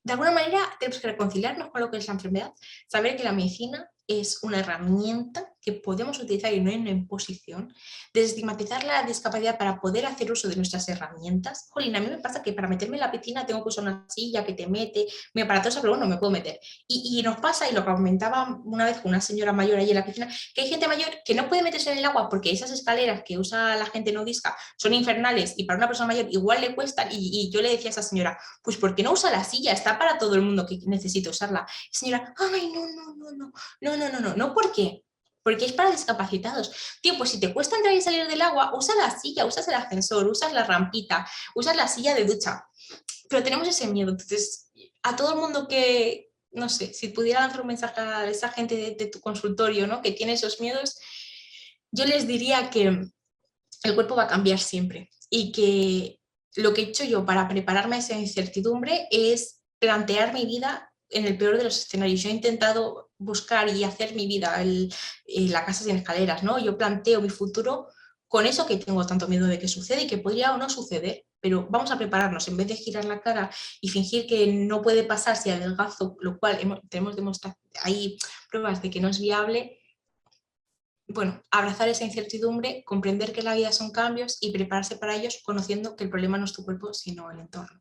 De alguna manera tenemos que reconciliarnos con lo que es la enfermedad, saber que la medicina es una herramienta que podemos utilizar y no hay una imposición, desestigmatizar la discapacidad para poder hacer uso de nuestras herramientas. Jolín, a mí me pasa que para meterme en la piscina tengo que usar una silla que te mete, muy aparatosa, pero bueno, me puedo meter. Y nos pasa, y lo comentaba una vez con una señora mayor allí en la piscina, que hay gente mayor que no puede meterse en el agua porque esas escaleras que usa la gente no disca son infernales y para una persona mayor igual le cuestan. Y yo le decía a esa señora, pues ¿por qué no usa la silla? Está para todo el mundo que necesite usarla. Señora, ay, no, no, no, no, no, no, no, no, no, ¿por qué? Porque es para discapacitados. Tío, pues si te cuesta entrar y salir del agua, usa la silla, usas el ascensor, usas la rampita, usas la silla de ducha. Pero tenemos ese miedo. Entonces, a todo el mundo que, no sé, si pudiera lanzar un mensaje a esa gente de tu consultorio, ¿no? Que tiene esos miedos, yo les diría que el cuerpo va a cambiar siempre y que lo que he hecho yo para prepararme a esa incertidumbre es plantear mi vida en el peor de los escenarios. Yo he intentado buscar y hacer mi vida, la casa sin escaleras, ¿no? Yo planteo mi futuro con eso que tengo tanto miedo de que suceda y que podría o no suceder, pero vamos a prepararnos en vez de girar la cara y fingir que no puede pasar si adelgazo, lo cual tenemos demostrado, hay pruebas de que no es viable. Bueno, abrazar esa incertidumbre, comprender que la vida son cambios y prepararse para ellos conociendo que el problema no es tu cuerpo, sino el entorno.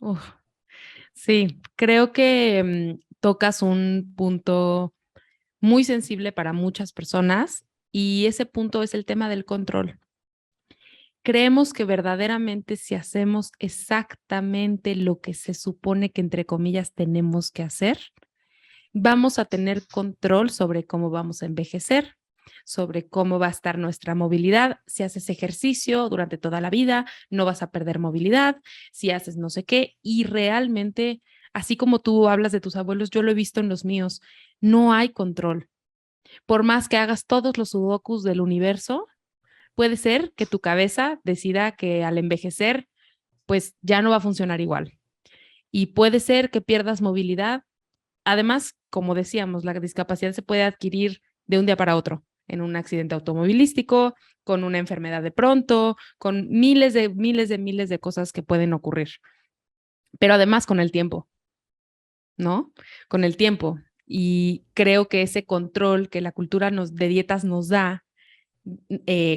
Uf, sí, creo que tocas un punto muy sensible para muchas personas y ese punto es el tema del control. Creemos que verdaderamente si hacemos exactamente lo que se supone que entre comillas tenemos que hacer, vamos a tener control sobre cómo vamos a envejecer, sobre cómo va a estar nuestra movilidad. Si haces ejercicio durante toda la vida, no vas a perder movilidad, si haces no sé qué, y realmente, así como tú hablas de tus abuelos, yo lo he visto en los míos, no hay control. Por más que hagas todos los sudokus del universo, puede ser que tu cabeza decida que al envejecer, pues ya no va a funcionar igual. Y puede ser que pierdas movilidad. Además, como decíamos, la discapacidad se puede adquirir de un día para otro, en un accidente automovilístico, con una enfermedad de pronto, con miles de cosas que pueden ocurrir. Pero además con el tiempo, ¿no? Con el tiempo. Y creo que ese control que la cultura de dietas nos da,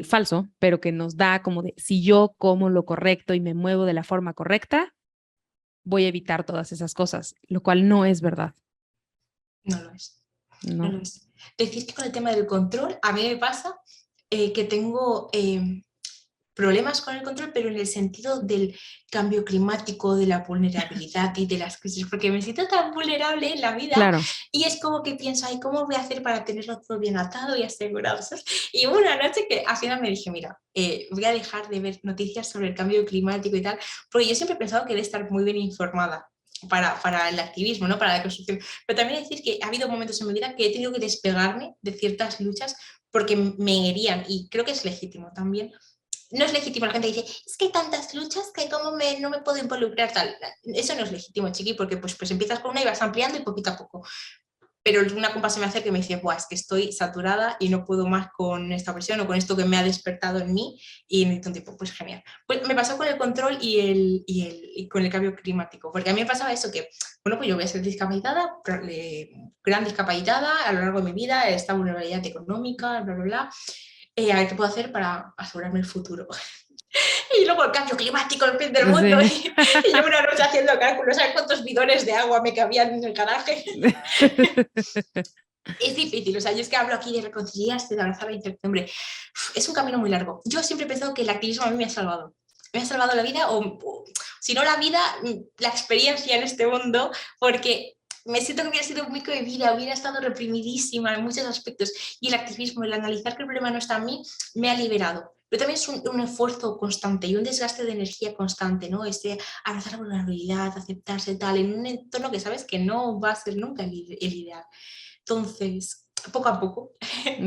falso, pero que nos da como de si yo como lo correcto y me muevo de la forma correcta, voy a evitar todas esas cosas, lo cual no es verdad, No lo es. No ¿no? lo es. Decir que con el tema del control, a mí me pasa que tengo problemas con el control, pero en el sentido del cambio climático, de la vulnerabilidad y de las crisis, porque me siento tan vulnerable en la vida Claro, y es como que pienso, ay, ¿cómo voy a hacer para tenerlo todo bien atado y asegurado? ¿Sabes? Y hubo una noche que al final me dije, mira, voy a dejar de ver noticias sobre el cambio climático y tal, porque yo siempre he pensado que debe estar muy bien informada. Para el activismo, ¿no? Para la construcción. Pero también decir que ha habido momentos en mi vida que he tenido que despegarme de ciertas luchas porque me herían y creo que es legítimo también. No es legítimo, la gente dice, es que hay tantas luchas que no me puedo involucrar tal. Eso no es legítimo, chiqui, porque pues empiezas con una y vas ampliando y poquito a poco. Pero una compa se me acerca y me dice, buah, es que estoy saturada y no puedo más con esta presión o con esto que me ha despertado en mí y necesito un tiempo, pues genial. Pues me pasó con el control y con el cambio climático, porque a mí me pasaba eso que, bueno, pues yo voy a ser discapacitada, gran discapacitada a lo largo de mi vida, esta vulnerabilidad económica, bla, bla, bla. A ver qué puedo hacer para asegurarme el futuro. Y luego el cambio climático, el fin del mundo. sí. Y yo una noche haciendo cálculos, ¿sabes cuántos bidones de agua me cabían en el garaje? Es difícil, o sea, yo es que hablo aquí de reconciliarse, de abrazar la incertidumbre. Es un camino muy largo. Yo siempre he pensado que el activismo a mí me ha salvado. Me ha salvado la vida, o si no la vida, la experiencia en este mundo, porque me siento que hubiera sido muy cohibida, hubiera estado reprimidísima en muchos aspectos. Y el activismo, el analizar que el problema no está en mí, me ha liberado. Pero también es un esfuerzo constante y un desgaste de energía constante, ¿no? Abrazar la vulnerabilidad, aceptarse tal, en un entorno que sabes que no va a ser nunca el ideal. Entonces, poco a poco,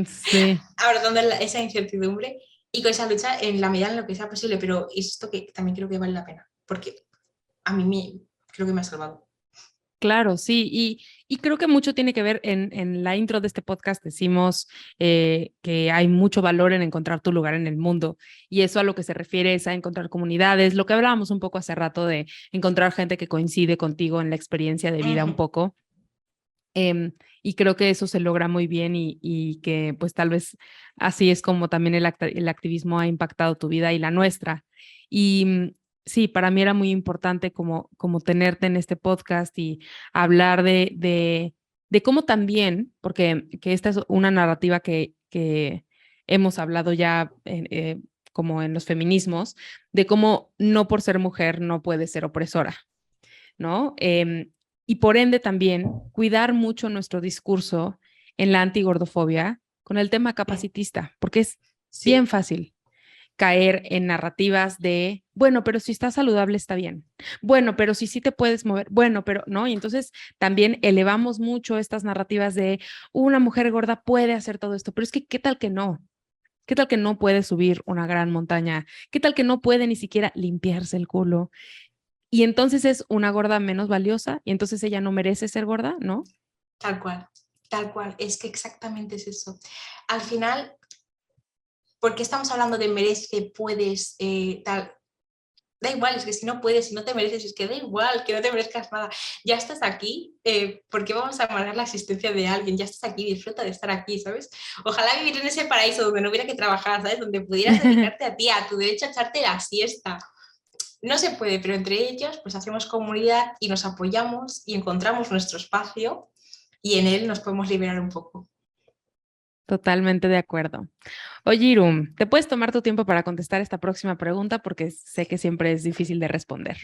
Sí. abrazando esa incertidumbre y con esa lucha en la medida en lo que sea posible, pero es esto que también creo que vale la pena, porque a mí creo que me ha salvado. Claro, sí, y creo que mucho tiene que ver en la intro de este podcast decimos que hay mucho valor en encontrar tu lugar en el mundo y eso a lo que se refiere es a encontrar comunidades, lo que hablábamos un poco hace rato de encontrar gente que coincide contigo en la experiencia de vida un poco. Y creo que eso se logra muy bien y que pues tal vez así es como también el activismo ha impactado tu vida y la nuestra. Y sí, para mí era muy importante como tenerte en este podcast y hablar de cómo también, porque que esta es una narrativa que hemos hablado ya como en los feminismos, de cómo no por ser mujer no puede ser opresora, ¿no? Y por ende también cuidar mucho nuestro discurso en la antigordofobia con el tema capacitista, porque es bien Sí, fácil caer en narrativas de, bueno, pero si estás saludable está bien, bueno, pero si sí te puedes mover, bueno, pero no, y entonces también elevamos mucho estas narrativas de una mujer gorda puede hacer todo esto, pero es que, ¿qué tal que no? ¿Qué tal que no puede subir una gran montaña? ¿Qué tal que no puede ni siquiera limpiarse el culo? Y entonces es una gorda menos valiosa y entonces ella no merece ser gorda, ¿no? Tal cual, tal cual. Es que exactamente es eso. Al final, ¿por qué estamos hablando de merece, puedes, tal? Da igual, es que si no puedes, si no te mereces, es que da igual, que no te merezcas nada. Ya estás aquí, ¿por qué vamos a amargar la existencia de alguien? Ya estás aquí, disfruta de estar aquí, ¿sabes? Ojalá vivir en ese paraíso donde no hubiera que trabajar, ¿sabes? Donde pudieras dedicarte a ti, a tu derecho a echarte la siesta. No se puede, pero entre ellos pues hacemos comunidad y nos apoyamos y encontramos nuestro espacio y en él nos podemos liberar un poco. Totalmente de acuerdo. Oye, Irum, ¿te puedes tomar tu tiempo para contestar esta próxima pregunta? Porque sé que siempre es difícil de responder.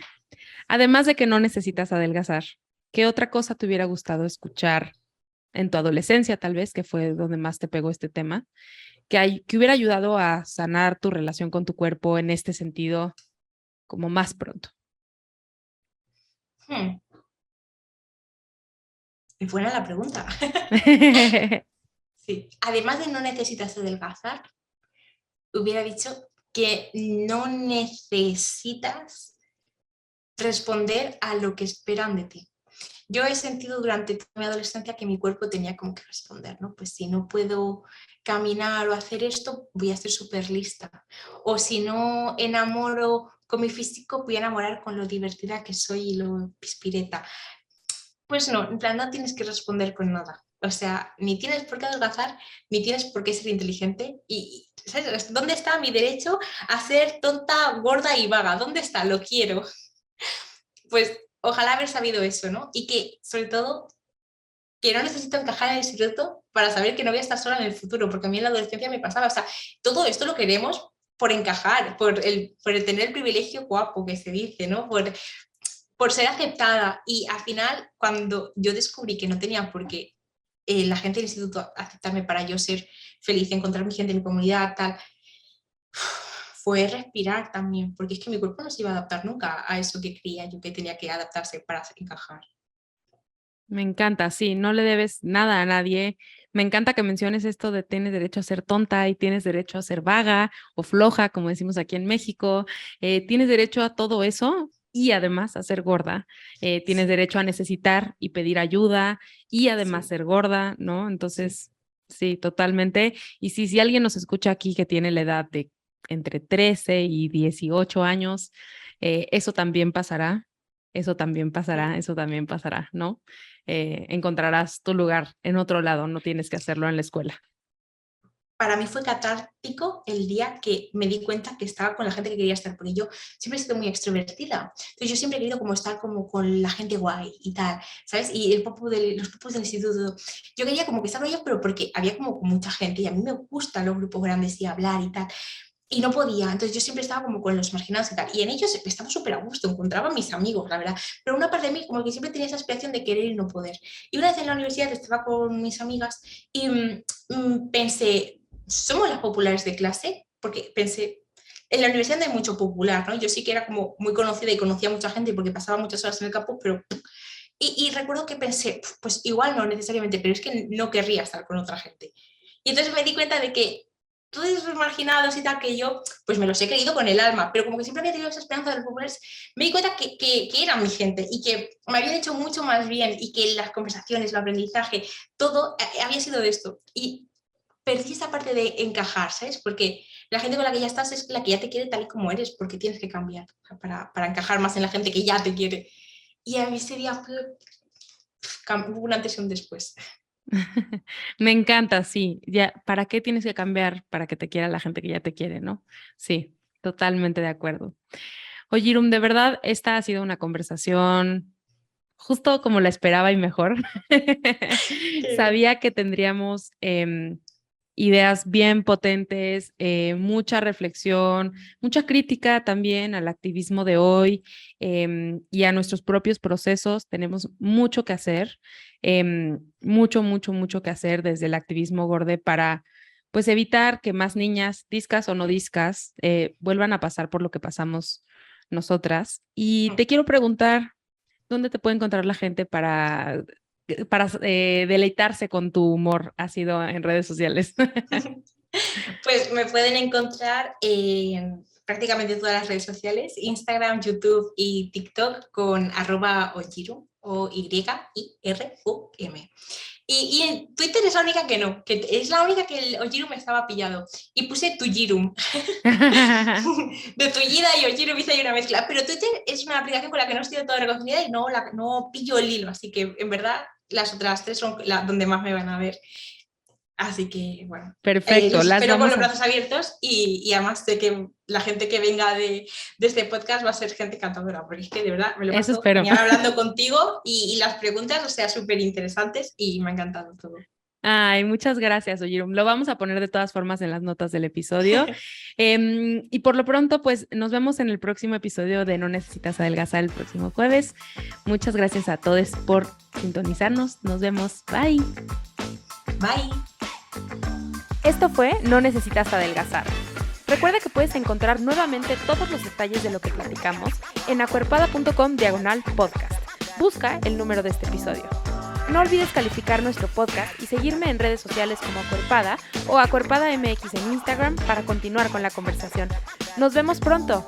Además de que no necesitas adelgazar, ¿qué otra cosa te hubiera gustado escuchar en tu adolescencia, tal vez, que fue donde más te pegó este tema, que hubiera ayudado a sanar tu relación con tu cuerpo en este sentido como más pronto? Hmm, y buena la pregunta. Sí. Además de no necesitas adelgazar, hubiera dicho que no necesitas responder a lo que esperan de ti. Yo he sentido durante toda mi adolescencia que mi cuerpo tenía como que responder, ¿no? Pues si no puedo caminar o hacer esto, voy a ser súper lista. O si no enamoro con mi físico, voy a enamorar con lo divertida que soy y lo pispireta. Pues no, en plan, no tienes que responder con nada. O sea, ni tienes por qué adelgazar, ni tienes por qué ser inteligente. Y ¿sabes? ¿Dónde está mi derecho a ser tonta, gorda y vaga? ¿Dónde está? Lo quiero. Pues ojalá haber sabido eso, ¿no? Y que, sobre todo, que no necesito encajar en el instituto para saber que no voy a estar sola en el futuro, porque a mí en la adolescencia me pasaba. O sea, todo esto lo queremos por encajar, por el tener el privilegio guapo que se dice, ¿no? Por ser aceptada. Y al final, cuando yo descubrí que no tenía por qué la gente del instituto aceptarme para yo ser feliz, encontrar mi gente, mi comunidad, tal, fue respirar también, porque es que mi cuerpo no se iba a adaptar nunca a eso que creía yo que tenía que adaptarse para encajar. Me encanta, sí, no le debes nada a nadie. Me encanta que menciones esto de tienes derecho a ser tonta y tienes derecho a ser vaga o floja, como decimos aquí en México. Tienes derecho a todo eso y además a ser gorda. Tienes Sí, derecho a necesitar y pedir ayuda y además sí, ser gorda, ¿no? sí. Entonces, sí, totalmente. Y sí, si alguien nos escucha aquí que tiene la edad de entre 13 y 18 años, eso también pasará. Eso también pasará, eso también pasará, ¿no? Encontrarás tu lugar en otro lado, no tienes que hacerlo en la escuela. Para mí fue catártico el día que me di cuenta que estaba con la gente que quería estar, porque yo siempre he sido muy extrovertida. Entonces yo siempre he querido como estar como con la gente guay y tal, ¿sabes? Y los popos del instituto. Yo quería como que estar con ellos, pero porque había como mucha gente y a mí me gustan los grupos grandes y hablar y tal. Y no podía, entonces yo siempre estaba como con los marginados y tal, y en ellos estaba súper a gusto, encontraba a mis amigos, la verdad, pero una parte de mí como que siempre tenía esa aspiración de querer y no poder. Y una vez en la universidad estaba con mis amigas y pensé, ¿somos las populares de clase? Porque pensé, en la universidad no hay mucho popular, ¿no? Yo sí que era como muy conocida y conocía a mucha gente porque pasaba muchas horas en el campus, pero... Y recuerdo que pensé, pues igual no necesariamente, pero es que no querría estar con otra gente. Y entonces me di cuenta de que todos esos marginados y tal que yo, pues me los he querido con el alma, pero como que siempre había tenido esa esperanza de los populares, me di cuenta que eran mi gente y que me habían hecho mucho más bien y que las conversaciones, el aprendizaje, todo había sido de esto. Y perdí esa parte de encajar, ¿sabes? Porque la gente con la que ya estás es la que ya te quiere tal y como eres, porque tienes que cambiar para encajar más en la gente que ya te quiere. Y a mí ese día hubo un antes y un después. Me encanta, sí. Ya, ¿para qué tienes que cambiar para que te quiera la gente que ya te quiere, no? Sí, totalmente de acuerdo. Oye, Irum, de verdad, esta ha sido una conversación justo como la esperaba y mejor. Qué bien. Sabía que tendríamos ideas bien potentes, mucha reflexión, mucha crítica también al activismo de hoy y a nuestros propios procesos. Tenemos mucho que hacer, mucho, mucho, mucho que hacer desde el activismo Gorde para pues evitar que más niñas, discas o no discas, vuelvan a pasar por lo que pasamos nosotras. Y te quiero preguntar, ¿dónde te puede encontrar la gente para deleitarse con tu humor ácido en redes sociales? Pues me pueden encontrar en prácticamente todas las redes sociales, Instagram, YouTube y TikTok con @oyirum, OYIRUM. Y en Twitter es la única que no, que es la única que el Ojirum me estaba pillado. Y puse Tujirum. De Tullida y Ojirum hice ahí una mezcla. Pero Twitter es una aplicación con la que no estoy del todo reconocida y no pillo el hilo. Así que en verdad las otras tres son donde más me van a ver. Así que, bueno, Perfecto, los las espero con vamos los a... brazos abiertos y además sé que la gente que venga de este podcast va a ser gente encantadora, porque es que de verdad me lo Eso paso espero. genial hablando contigo y las preguntas, o sea, súper interesantes y me ha encantado todo. Ay, muchas gracias, Oyirum. Lo vamos a poner de todas formas en las notas del episodio. Y por lo pronto, pues nos vemos en el próximo episodio de No Necesitas Adelgazar el próximo jueves. Muchas gracias a todos por sintonizarnos. Nos vemos. Bye. Bye. Esto fue No Necesitas Adelgazar. Recuerda que puedes encontrar nuevamente todos los detalles de lo que platicamos en acuerpada.com/podcast. Busca el número de este episodio. No olvides calificar nuestro podcast y seguirme en redes sociales como Acuerpada o Acuerpada MX en Instagram para continuar con la conversación. Nos vemos pronto.